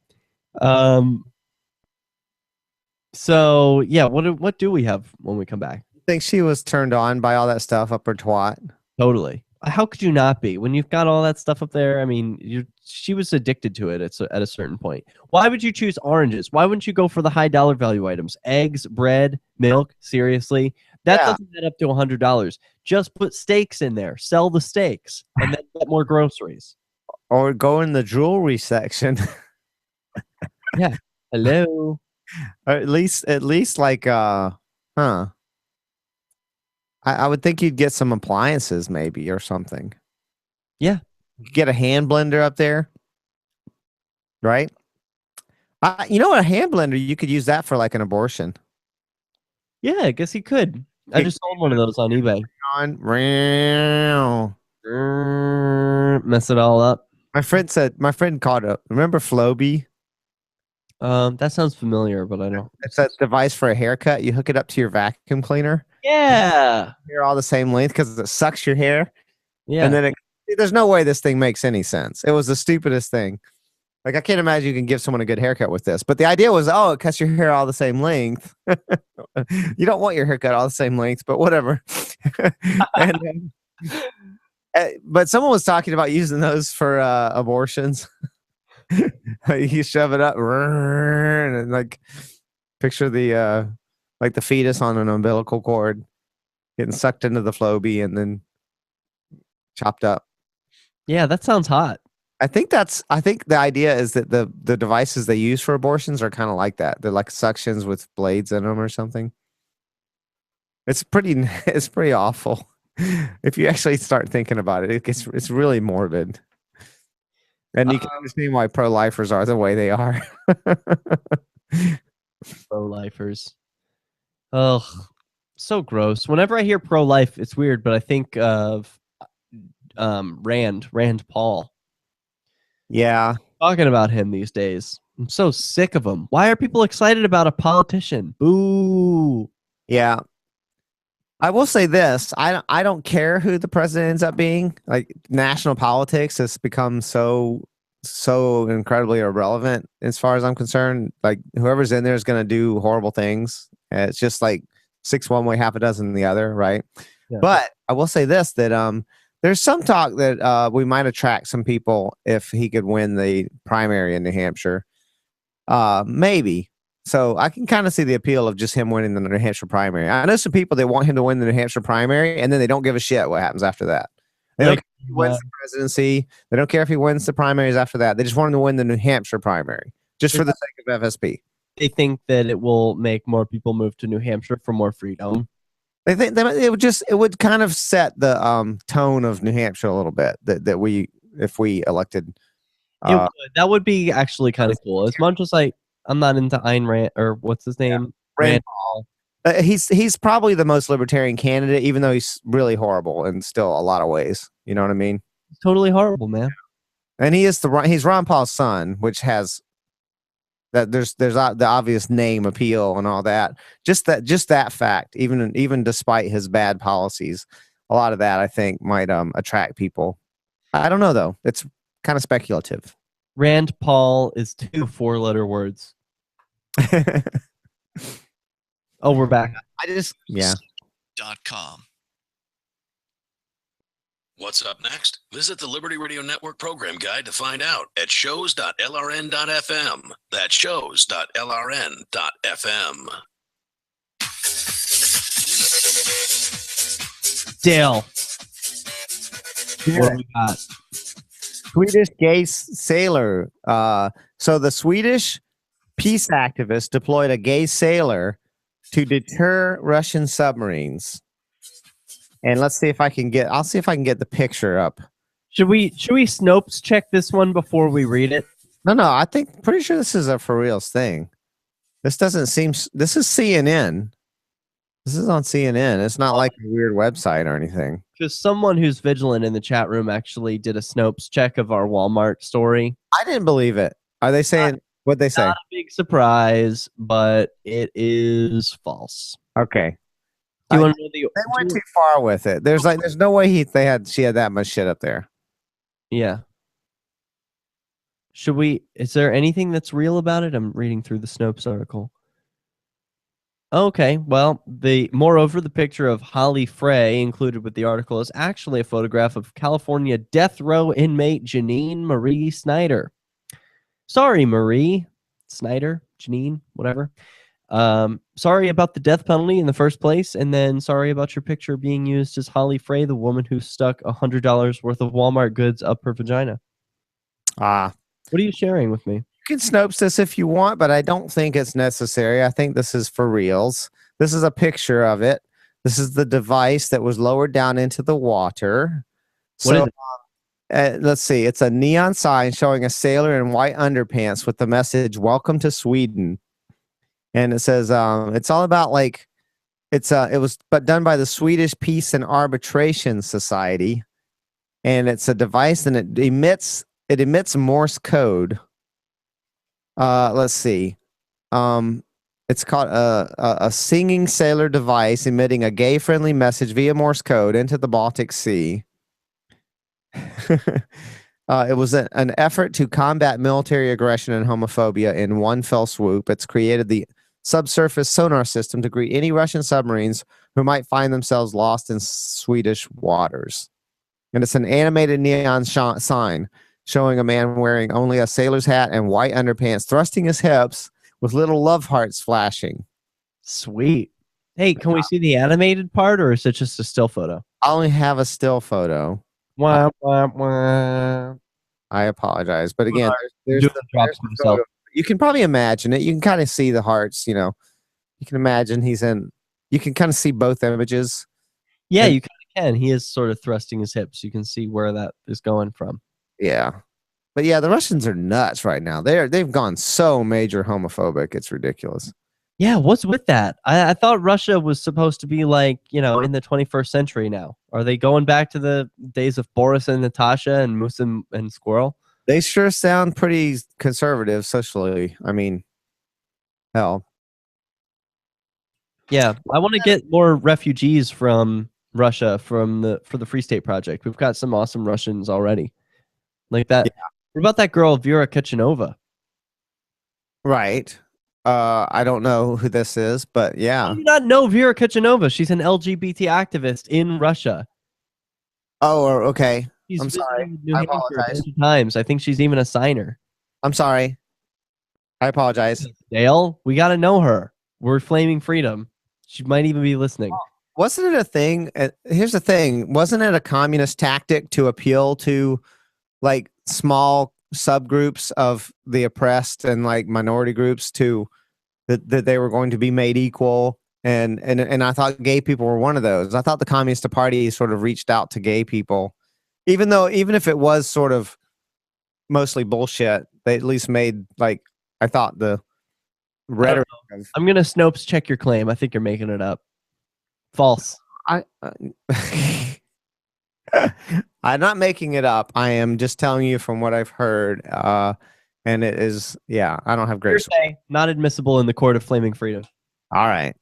So yeah, what do we have when we come back? Think she was turned on by all that stuff up her twat? Totally. How could you not be when you've got all that stuff up there? I mean, she was addicted to it at a certain point. Why would you choose oranges? Why wouldn't you go for the high dollar value items? Eggs, bread, milk. Seriously, that doesn't add up to $100. Just put steaks in there, sell the steaks, and then get more groceries. Or go in the jewelry section. Yeah. Hello. Or at least like I would think you'd get some appliances maybe or something. Yeah. Get a hand blender up there. Right? You know what? A hand blender, you could use that for like an abortion. Yeah, I guess you could. I just sold one of those on eBay. Mess it all up. My friend called it. Remember Flowbee? That sounds familiar, but I don't. It's that device for a haircut. You hook it up to your vacuum cleaner. Yeah. They're all the same length because it sucks your hair. Yeah. And then there's no way this thing makes any sense. It was the stupidest thing. Like, I can't imagine you can give someone a good haircut with this. But the idea was, oh, it cuts your hair all the same length. You don't want your haircut all the same length, but whatever. And but someone was talking about using those for abortions. You shove it up and like picture the like the fetus on an umbilical cord getting sucked into the Flowbee and then chopped up. Yeah, that sounds hot. I think the idea is that the devices they use for abortions are kind of like that. They're like suctions with blades in them or something. It's pretty awful. If you actually start thinking about it, it's really morbid. And you can understand why pro-lifers are the way they are. Pro-lifers. Oh, so gross. Whenever I hear pro-life, it's weird, but I think of Rand Paul. Yeah. Talking about him these days. I'm so sick of him. Why are people excited about a politician? Boo. Yeah. I will say this. I don't care who the president ends up being. Like, national politics has become so incredibly irrelevant as far as I'm concerned. Like, whoever's in there is going to do horrible things. It's just like 6 one way, half a dozen the other, right? Yeah. But I will say this, that there's some talk that we might attract some people if he could win the primary in New Hampshire. Maybe. So I can kind of see the appeal of just him winning the New Hampshire primary. I know some people that want him to win the New Hampshire primary, and then they don't give a shit what happens after that. They don't care if he wins the presidency. They don't care if he wins the primaries after that. They just want him to win the New Hampshire primary, just for the sake of FSP. They think that it will make more people move to New Hampshire for more freedom. They think that it would kind of set the tone of New Hampshire a little bit. That we, if we elected, that would be actually kind of cool. As much as I'm not into Ayn Rand, or what's his name? Yeah. Rand Paul. He's probably the most libertarian candidate, even though he's really horrible in still a lot of ways. You know what I mean? Totally horrible, man. And he's Ron Paul's son, which has that there's the obvious name appeal and all that. Just that fact, even despite his bad policies, a lot of that I think might attract people. I don't know though. It's kind of speculative. Rand Paul is 2 4-letter words. Oh, we're back. .com. What's up next? Visit the Liberty Radio Network program guide to find out at shows.lrn.fm. That's shows.lrn.fm. Dale. What do we got? Swedish gay sailor. So the Swedish peace activists deployed a gay sailor to deter Russian submarines. And let's see if I can get. I'll see if I can get the picture up. Should we Snopes check this one before we read it? No. I think pretty sure this is a for reals thing. This doesn't seem. This is CNN. This is on CNN. It's not like a weird website or anything. Because someone who's vigilant in the chat room actually did a Snopes check of our Walmart story. I didn't believe it. Are they saying what they say? Not a big surprise, but it is false. Okay. Do you want to know they went too far with it. There's no way she had that much shit up there. Yeah. Should we? Is there anything that's real about it? I'm reading through the Snopes article. Okay, well, moreover, the picture of Holly Frey included with the article is actually a photograph of California death row inmate Janine Marie Snyder. Sorry, Marie Snyder, Janine, whatever. Sorry about the death penalty in the first place, and then sorry about your picture being used as Holly Frey, the woman who stuck $100 worth of Walmart goods up her vagina. What are you sharing with me? You can Snopes this if you want, but I don't think it's necessary. I think this is for reals. This is a picture of it. This is the device that was lowered down into the water. What is it? Let's see. It's a neon sign showing a sailor in white underpants with the message, "Welcome to Sweden." And it says, it's all about it was done by the Swedish Peace and Arbitration Society. And it's a device and it emits Morse code. Let's see. It's called a singing sailor device emitting a gay-friendly message via Morse code into the Baltic Sea. It was an effort to combat military aggression and homophobia in one fell swoop. It's created the subsurface sonar system to greet any Russian submarines who might find themselves lost in Swedish waters. And it's an animated neon sign showing a man wearing only a sailor's hat and white underpants, thrusting his hips with little love hearts flashing. Sweet. Hey, can we see the animated part, or is it just a still photo? I only have a still photo. Wah, wah, wah. I apologize, but again, there's Doing the drops myself. photo. You can probably imagine it. You can kind of see the hearts. You can imagine he's in. You can kind of see both images. Yeah, And- you kind of can. He is sort of thrusting his hips. You can see where that is going from. Yeah, but yeah, the Russians are nuts right now. They've gone so major homophobic. It's ridiculous. Yeah, what's with that? I thought Russia was supposed to be like, in the 21st century now. Are they going back to the days of Boris and Natasha and Moose and Squirrel? They sure sound pretty conservative socially. I mean, hell. Yeah, I want to get more refugees from Russia for the Free State Project. We've got some awesome Russians already. Like that. Yeah. What about that girl Vera Kachanova? Right. I don't know who this is, but yeah. I do not know Vera Kachanova. She's an LGBT activist in Russia. Oh, okay. She's I'm sorry. New I Hampshire apologize. a bunch of times. I think she's even a signer. I'm sorry. I apologize. Dale, we got to know her. We're Flaming Freedom. She might even be listening. Wasn't it a thing? Here's the thing. Wasn't it a communist tactic to appeal to like small subgroups of the oppressed and like minority groups to that they were going to be made equal? And I thought gay people were one of those. I thought the Communist Party sort of reached out to gay people, even if it was sort of mostly bullshit. They at least made I thought the rhetoric. I'm gonna Snopes check your claim. I think you're making it up. False. I'm not making it up. I am just telling you from what I've heard. And it is, yeah, I don't have great. Not admissible in the court of Flaming Freedom. All right.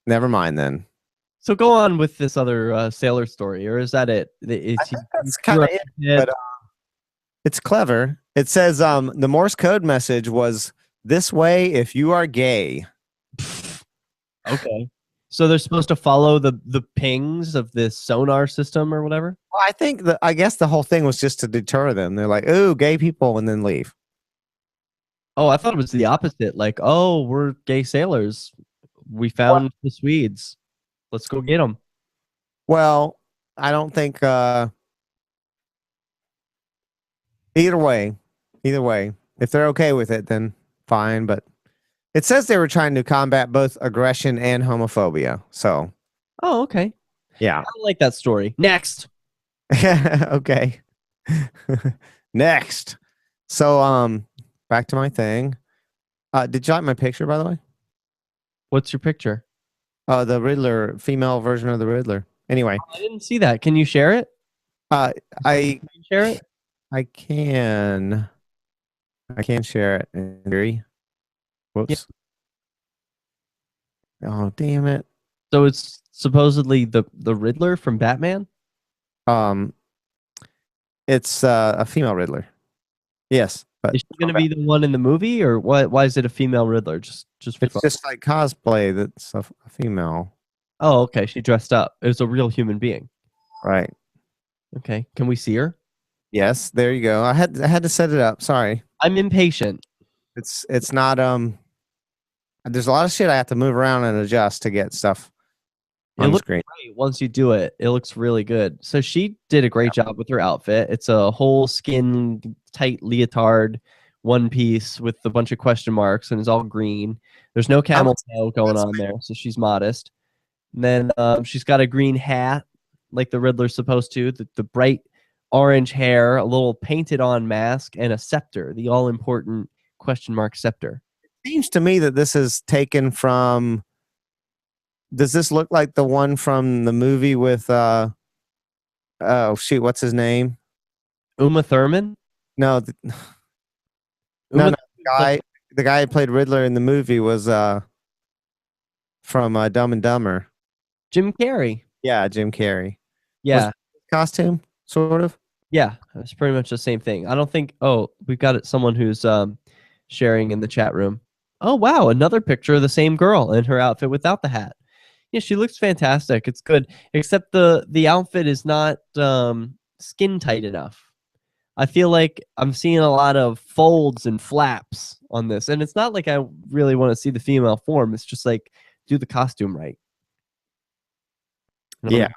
Never mind then. So go on with this other sailor story, or is that it? That's kind of it, but it's clever. It says the Morse code message was this way if you are gay. Okay. So they're supposed to follow the pings of this sonar system or whatever? Well, I guess the whole thing was just to deter them. They're like, "Ooh, gay people," and then leave. Oh, I thought it was the opposite. Like, oh, we're gay sailors. We found the Swedes. Let's go get them. Well, I don't think either way, if they're okay with it, then fine. But it says they were trying to combat both aggression and homophobia. So, oh, okay. Yeah. I like that story. Next. Okay. Next. So, back to my thing. Did you like my picture, by the way? What's your picture? The Riddler, female version of the Riddler. Anyway. I didn't see that. Can you share it? Can you share it? I can share it in theory. Whoops. Yeah. Oh, damn it. So it's supposedly the Riddler from Batman? It's a female Riddler. Yes. But is she going to be the one in the movie, or why is it a female Riddler? Just it's just like cosplay that's a female. Oh, okay. She dressed up. It was a real human being. Right. Okay. Can we see her? Yes, there you go. I had to set it up. Sorry. I'm impatient. It's not there's a lot of shit I have to move around and adjust to get stuff on the screen. Great. Once you do it, it looks really good. So she did a great job with her outfit. It's a whole skin tight leotard one piece with a bunch of question marks, and it's all green. There's no camel toe going on there, so she's modest. And then she's got a green hat like the Riddler's supposed to, the bright orange hair, a little painted on mask, and a scepter, the all important question mark scepter. It seems to me that this is taken from. Does this look like the one from the movie with oh shoot, what's his name? Uma Thurman? No, the guy who played Riddler in the movie was from Dumb and Dumber. Jim Carrey. Yeah, Jim Carrey. Yeah. Costume, sort of. Yeah, it's pretty much the same thing. I don't think. Oh, we've got someone who's sharing in the chat room. Oh wow, another picture of the same girl in her outfit without the hat. Yeah, she looks fantastic. It's good, except the outfit is not skin tight enough. I feel like I'm seeing a lot of folds and flaps on this, and it's not like I really want to see the female form. It's just like do the costume right. Yeah.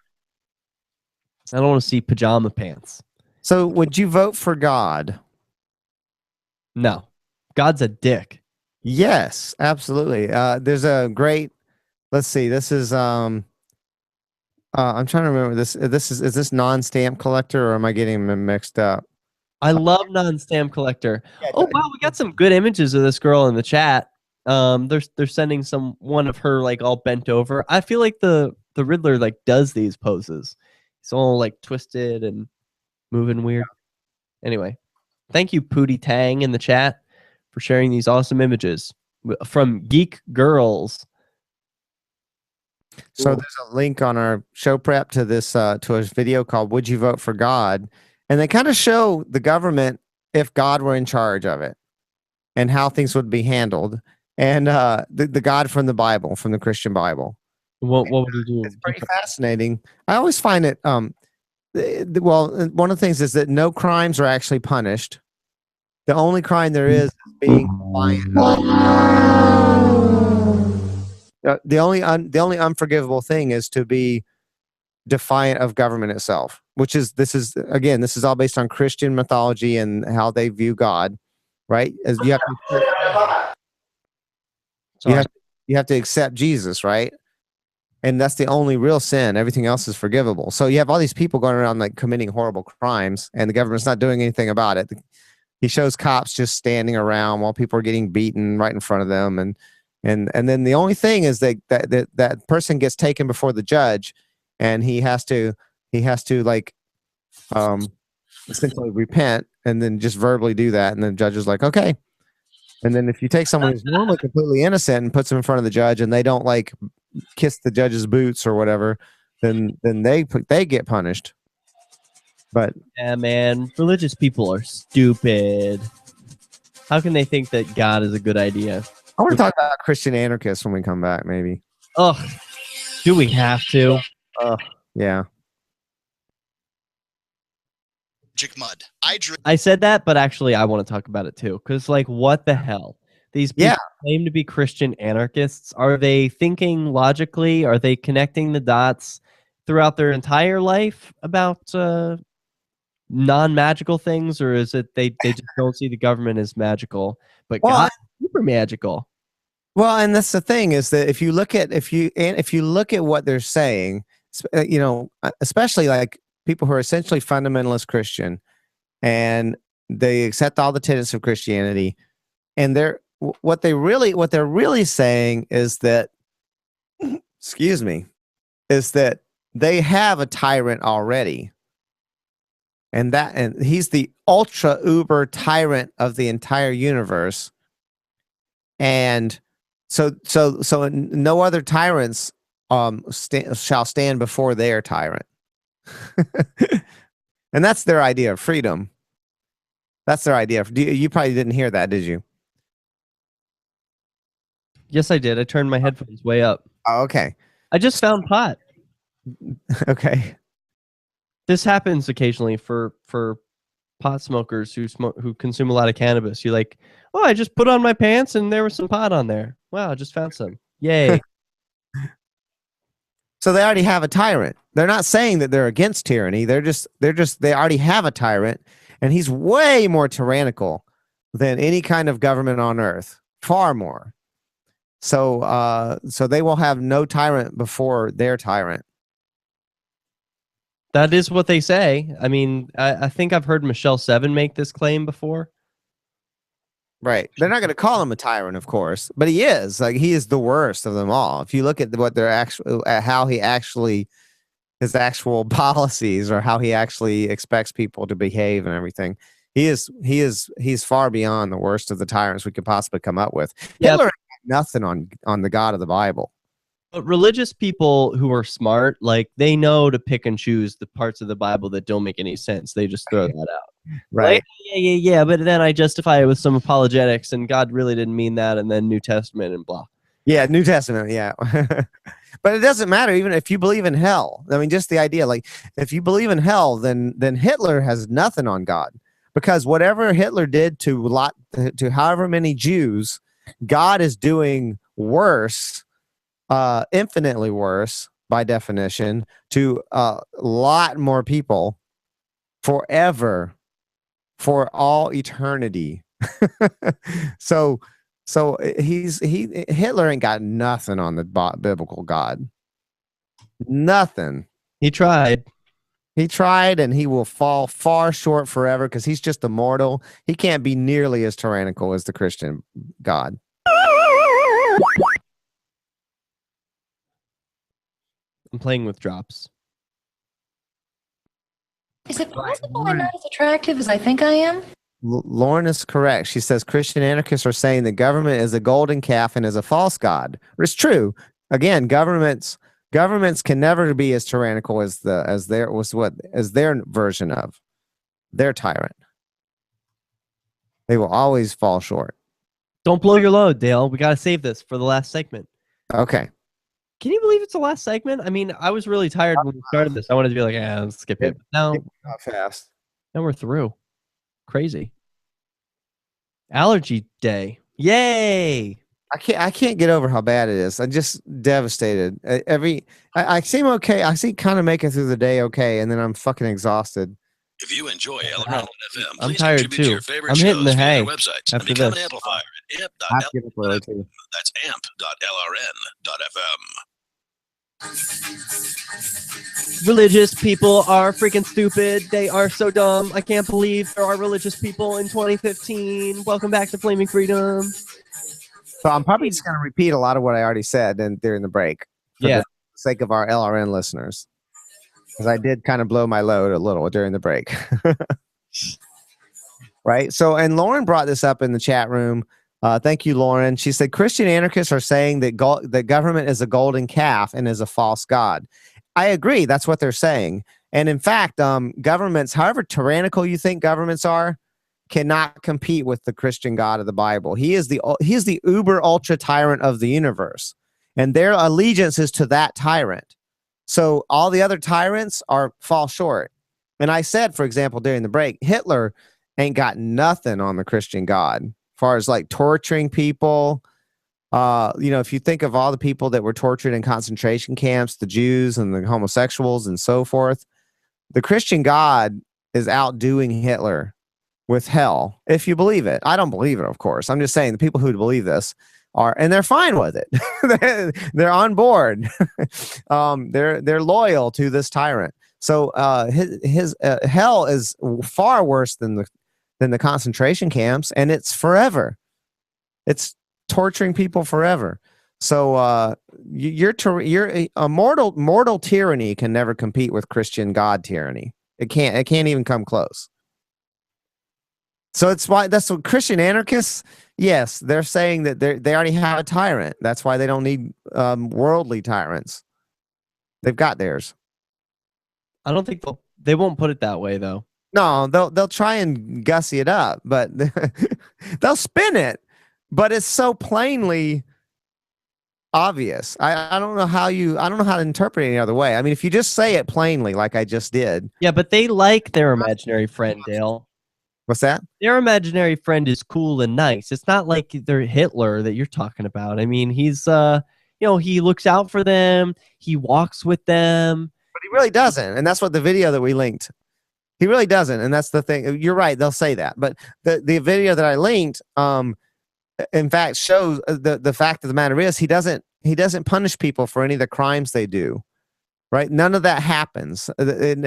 I don't want to see pajama pants. So would you vote for God? No. God's a dick. Yes, absolutely. There's a great, let's see, this is I'm trying to remember this. Is this non-stamp collector, or am I getting them mixed up? I love non-stamp collector. Oh wow, we got some good images of this girl in the chat. They're sending one of her like all bent over. I feel like the Riddler like does these poses. It's all like twisted and moving weird. Anyway, thank you Pootie Tang in the chat for sharing these awesome images from Geek Girls. So there's a link on our show prep to this to a video called "Would You Vote for God?" And they kind of show the government if God were in charge of it and how things would be handled. And the God from the Bible, from the Christian Bible. What would he do? It's pretty fascinating. I always find it. Well, one of the things is that no crimes are actually punished. The only crime there is being defiant. The only unforgivable thing is to be defiant of government itself, which is this is all based on Christian mythology and how they view God, right? As you have to accept Jesus, right? And that's the only real sin. Everything else is forgivable. So you have all these people going around like committing horrible crimes, and the government's not doing anything about it. He shows cops just standing around while people are getting beaten right in front of them, and then the only thing is that person gets taken before the judge, and he has to like essentially repent and then just verbally do that, and the judge is like, okay. And then if you take someone who's normally completely innocent and puts them in front of the judge, and they don't like kiss the judge's boots or whatever, then they get punished. But yeah, man, religious people are stupid. How can they think that God is a good idea? I want to talk about Christian anarchists when we come back, maybe. Ugh. Do we have to? Yeah. Mud. I said that, but actually I want to talk about it too. Because, like, what the hell? These people claim to be Christian anarchists. Are they thinking logically? Are they connecting the dots throughout their entire life about non-magical things? Or is it they just don't see the government as magical, but God is super magical? Well, and that's the thing is that if you look at what they're saying, especially like people who are essentially fundamentalist Christian, and they accept all the tenets of Christianity, and what they're really saying is that, excuse me, is that they have a tyrant already, and he's the ultra uber tyrant of the entire universe, and so no other tyrants shall stand before their tyrant. And that's their idea of freedom. That's their idea. You probably didn't hear that, did you? Yes, I did. I turned my headphones way up. Oh, okay. I just found pot. Okay. This happens occasionally for pot smokers who consume a lot of cannabis. You're like, oh, I just put on my pants and there was some pot on there. Wow, I just found some. Yay. So they already have a tyrant. They're not saying that they're against tyranny. They already have a tyrant, and he's way more tyrannical than any kind of government on earth. Far more. So they will have no tyrant before their tyrant. That is what they say. I mean, I think I've heard Michelle 7 make this claim before. Right. They're not going to call him a tyrant, of course, but he is. Like, he is the worst of them all. If you look at what his actual policies, or how he actually expects people to behave and everything, he's far beyond the worst of the tyrants we could possibly come up with. Yep. Hitler had nothing on the God of the Bible. But religious people who are smart, like they know to pick and choose the parts of the Bible that don't make any sense. They just throw that out. Right. Like, yeah. But then I justify it with some apologetics, and God really didn't mean that, and then New Testament and blah. Yeah, New Testament, yeah. But it doesn't matter even if you believe in hell. I mean, just the idea, like if you believe in hell, then Hitler has nothing on God, because whatever Hitler did to however many Jews, God is doing worse, infinitely worse by definition, to a lot more people forever, for all eternity. So Hitler ain't got nothing on the biblical God. Nothing. He tried. He tried, and he will fall far short forever because he's just a mortal. He can't be nearly as tyrannical as the Christian God. I'm playing with drops. Is it possible I'm not as attractive as I think I am? Lauren is correct. She says Christian anarchists are saying the government is a golden calf and is a false god. It's true. Again, governments can never be as tyrannical as their version of their tyrant. They will always fall short. Don't blow your load, Dale. We got to save this for the last segment. Okay. Can you believe it's the last segment? I mean, I was really tired when we started this. I wanted to be like, let's skip it. No, not fast. Now we're through. Crazy. Allergy day. Yay! I can't get over how bad it is. I'm just devastated. I seem okay. I seem kind of making through the day okay, and then I'm fucking exhausted. If you enjoy LRN FM, I'm please tired contribute to too. your favorite I'm hitting the shows via hay their websites and after become this. an amplifier at amp.lrn.fm. That's amp.lrn.fm. Religious people are freaking stupid. They are so dumb. I can't believe there are religious people in 2015. Welcome back to Flaming Freedom. So I'm probably just going to repeat a lot of what I already said during the break for the sake of our LRN listeners, because I did kind of blow my load a little during the break. Right. So, and Lauren brought this up in the chat room. Thank you, Lauren. She said Christian anarchists are saying that the government is a golden calf and is a false god. I agree. That's what they're saying. And in fact, governments, however tyrannical you think governments are, cannot compete with the Christian God of the Bible. He is the uber ultra tyrant of the universe, and their allegiance is to that tyrant. So all the other tyrants fall short. And I said, for example, during the break, Hitler ain't got nothing on the Christian God as far as like torturing people. If you think of all the people that were tortured in concentration camps, the Jews and the homosexuals and so forth, the Christian God is outdoing Hitler with hell, if you believe it. I don't believe it, of course. I'm just saying the people who believe this and they're fine with it. They're on board. They're loyal to this tyrant. So his hell is far worse than the concentration camps, and it's forever. It's torturing people forever. So you're a mortal tyranny can never compete with Christian God tyranny. It can't even come close. So that's what Christian anarchists, yes, they're saying that they already have a tyrant. That's why they don't need worldly tyrants. They've got theirs. I don't think they won't put it that way though. No, they'll try and gussy it up, but they'll spin it. But it's so plainly obvious. I don't know how to interpret it any other way. I mean, if you just say it plainly, like I just did. Yeah, but they like their imaginary friend, Dale. What's that? Their imaginary friend is cool and nice. It's not like they're Hitler that you're talking about. I mean, he's he looks out for them. He walks with them. But he really doesn't. And that's what the video that we linked. He really doesn't. And that's the thing. You're right. They'll say that. But the video that I linked, in fact, shows the fact of the matter is he doesn't punish people for any of the crimes they do. Right? None of that happens. It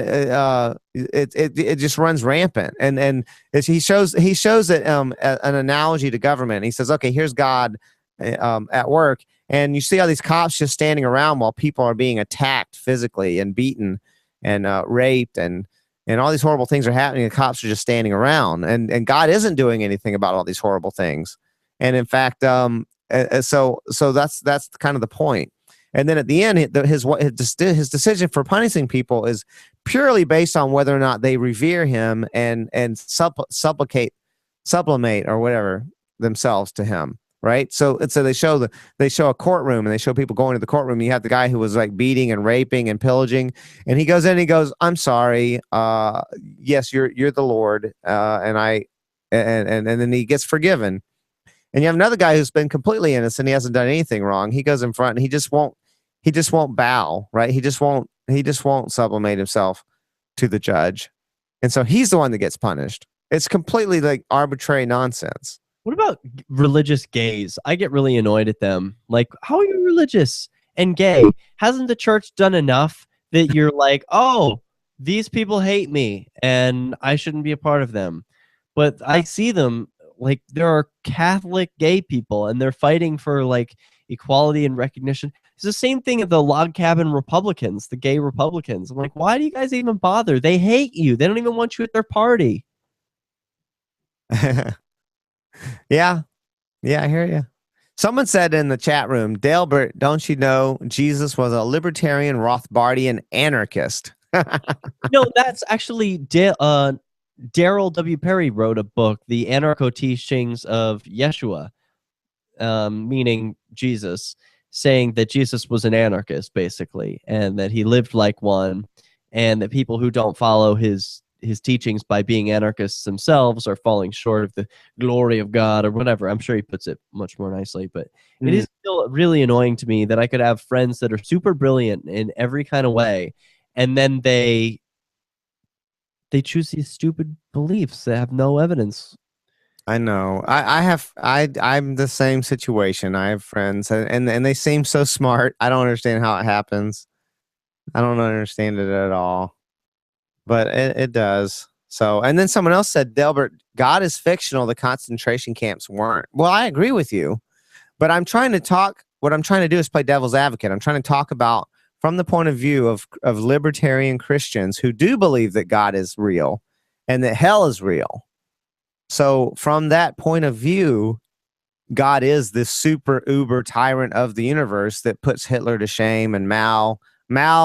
just runs rampant. And he shows it an analogy to government. He says, okay, here's God at work, and you see all these cops just standing around while people are being attacked physically and beaten and raped and all these horrible things are happening. And cops are just standing around, and God isn't doing anything about all these horrible things. And in fact, so that's kind of the point. And then at the end, his decision for punishing people is purely based on whether or not they revere him and sublimate or whatever themselves to him. Right. So they show a courtroom, and they show people going to the courtroom. You have the guy who was like beating and raping and pillaging, and he goes in and he goes, "I'm sorry. Yes, you're the Lord." And then he gets forgiven. And you have another guy who's been completely innocent. He hasn't done anything wrong. He goes in front and he just won't bow. Right. He just won't sublimate himself to the judge. And so he's the one that gets punished. It's completely like arbitrary nonsense. What about religious gays? I get really annoyed at them. Like, how are you religious and gay? Hasn't the church done enough that you're like, oh, these people hate me and I shouldn't be a part of them? But I see them, like, there are Catholic gay people and they're fighting for like equality and recognition. It's the same thing of the log cabin Republicans, the gay Republicans. I'm like, why do you guys even bother? They hate you. They don't even want you at their party. Yeah, I hear you. Someone said in the chat room, Dalebert, don't you know Jesus was a libertarian, Rothbardian anarchist? No, that's actually Daryl W. Perry wrote a book, The Anarcho Teachings of Yeshua, meaning Jesus, saying that Jesus was an anarchist, basically, and that he lived like one, and that people who don't follow his teachings by being anarchists themselves are falling short of the glory of God or whatever. I'm sure he puts it much more nicely, but it is still really annoying to me that I could have friends that are super brilliant in every kind of way, and then they choose these stupid beliefs that have no evidence. I know. I'm the same situation. I have friends and they seem so smart. I don't understand how it happens. I don't understand it at all. But it does. So, and then someone else said, Delbert, God is fictional. The concentration camps weren't. Well, I agree with you, but what I'm trying to do is play devil's advocate. I'm trying to talk about from the point of view of libertarian Christians who do believe that God is real and that hell is real. So from that point of view, God is this super uber tyrant of the universe that puts Hitler to shame, and Mao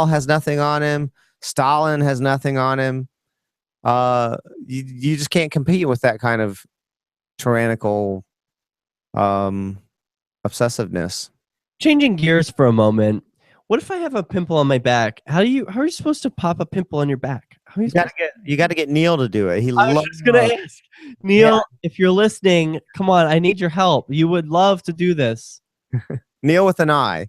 has nothing on him. Stalin has nothing on him. You just can't compete with that kind of tyrannical obsessiveness. Changing gears for a moment. What if I have a pimple on my back? How are you supposed to pop a pimple on your back? You got to get Neil to do it. I was just gonna ask Neil, if you're listening, come on, I need your help. You would love to do this. Neil with an I.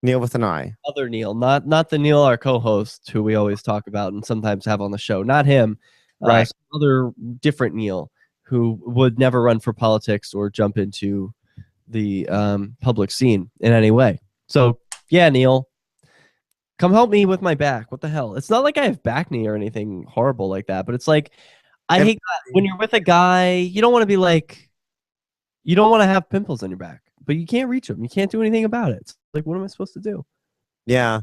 Neil with an I. Other Neil, not the Neil, our co-host, who we always talk about and sometimes have on the show. Not him. Right. Some other different Neil who would never run for politics or jump into the public scene in any way. So yeah, Neil, come help me with my back. What the hell? It's not like I have back knee or anything horrible like that, but it's like I hate that when you're with a guy, you don't want to be like, you don't want to have pimples on your back, but you can't reach them. You can't do anything about it. It's like, what am I supposed to do? Yeah.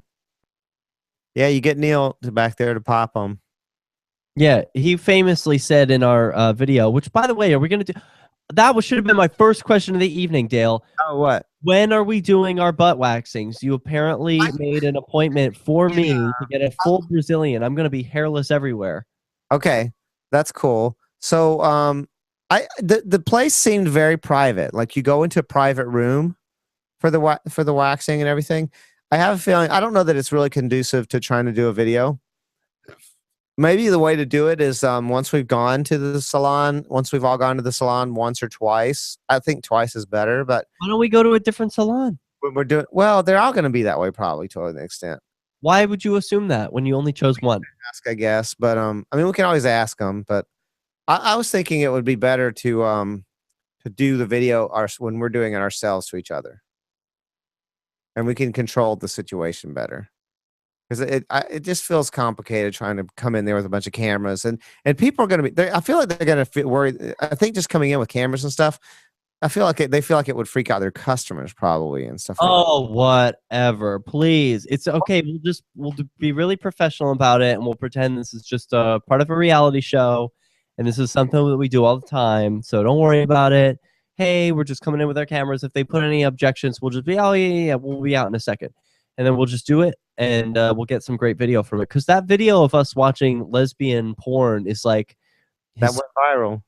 Yeah, you get Neil back there to pop them. Yeah, he famously said in our video, which, by the way, are we going to do? That should have been my first question of the evening, Dale. Oh, what? When are we doing our butt waxings? You apparently made an appointment for me to get a full Brazilian. I'm going to be hairless everywhere. Okay, that's cool. So, the place seemed very private. Like you go into a private room for the waxing and everything. I have a feeling, I don't know that it's really conducive to trying to do a video. Maybe the way to do it is once we've all gone to the salon once or twice. I think twice is better, but why don't we go to a different salon? When we're doing, well, they're all going to be that way probably to an extent. Why would you assume that when you only chose one? Ask, I guess, but I mean, we can always ask them. But I was thinking it would be better to do the video when we're doing it ourselves to each other, and we can control the situation better. Because it just feels complicated trying to come in there with a bunch of cameras, and people are going to be. I feel like they're going to feel worried. I think just coming in with cameras and stuff, I feel like they feel like it would freak out their customers probably and stuff. Oh, whatever! Please, it's okay. We'll be really professional about it, and we'll pretend this is just a part of a reality show, and this is something that we do all the time. So don't worry about it. hey, we're just coming in with our cameras. If they put any objections, we'll just be, oh, yeah, we'll be out in a second. And then we'll just do it, and we'll get some great video from it. Because that video of us watching lesbian porn is like... That went viral.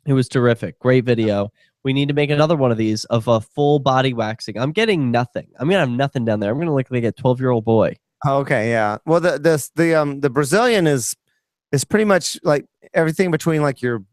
It was terrific. Great video. We need to make another one of these of a full body waxing. I'm getting nothing. I'm going to have nothing down there. I'm going to look like a 12-year-old boy. Okay, yeah. Well, the Brazilian is pretty much like everything between like your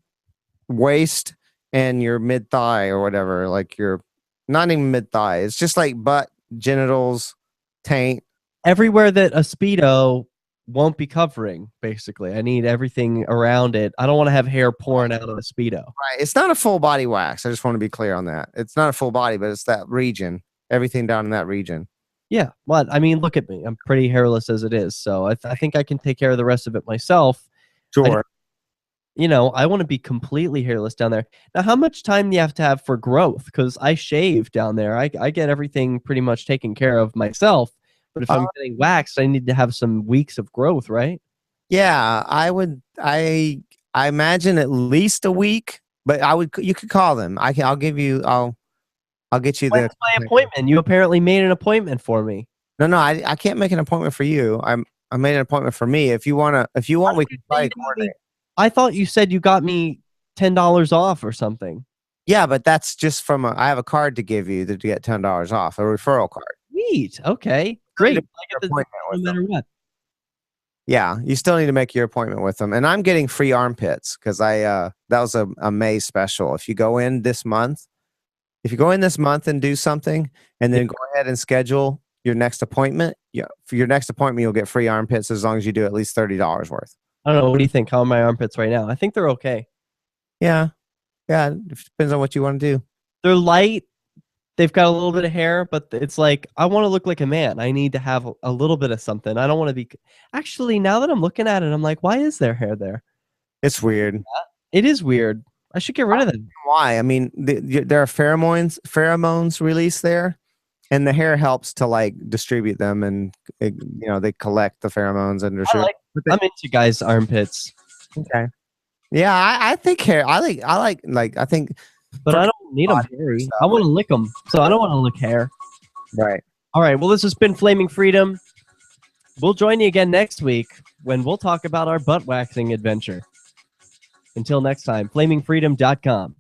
waist and your mid thigh or whatever. Like your not even mid thigh. It's just like butt, genitals, taint. Everywhere that a Speedo won't be covering, basically. I need everything around it. I don't want to have hair pouring out of a Speedo. Right. It's not a full body wax. I just want to be clear on that. It's not a full body, but it's that region. Everything down in that region. Yeah, well, I mean, look at me. I'm pretty hairless as it is, so I think I can take care of the rest of it myself. Sure. I want to be completely hairless down there. Now, how much time do you have to have for growth? Because I shave down there. I get everything pretty much taken care of myself. But if I'm getting waxed, I need to have some weeks of growth, right? Yeah, I imagine at least a week. But you could call them. I'll get you When's my appointment? You apparently made an appointment for me. No, I can't make an appointment for you. I made an appointment for me. If you want, we can probably coordinate. I thought you said you got me $10 off or something. Yeah, but that's just from I have a card to give you to get $10 off, a referral card. Sweet. Okay. Great. I get the, no matter what. Yeah, you still need to make your appointment with them. And I'm getting free armpits because that was a May special. If you go in this month and do something, and then go ahead and schedule your next appointment, for your next appointment, you'll get free armpits as long as you do at least $30 worth. I don't know. What do you think? How are my armpits right now? I think they're okay. Yeah. It depends on what you want to do. They're light. They've got a little bit of hair, but it's like, I want to look like a man. I need to have a little bit of something. I don't want to be... Actually, now that I'm looking at it, I'm like, why is there hair there? It's weird. Yeah, it is weird. I should get rid of them. Why? I mean, there are pheromones released there, and the hair helps to like distribute them, and they collect the pheromones and I'm into guys' armpits. Okay. Yeah, I think hair. I think. But I don't need them hairy. I want to lick them, so I don't want to lick hair. Right. All right. Well, this has been Flaming Freedom. We'll join you again next week when we'll talk about our butt waxing adventure. Until next time, flamingfreedom.com.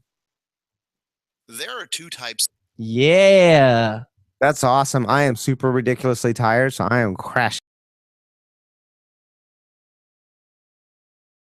There are two types. Yeah. That's awesome. I am super ridiculously tired, so I am crashing.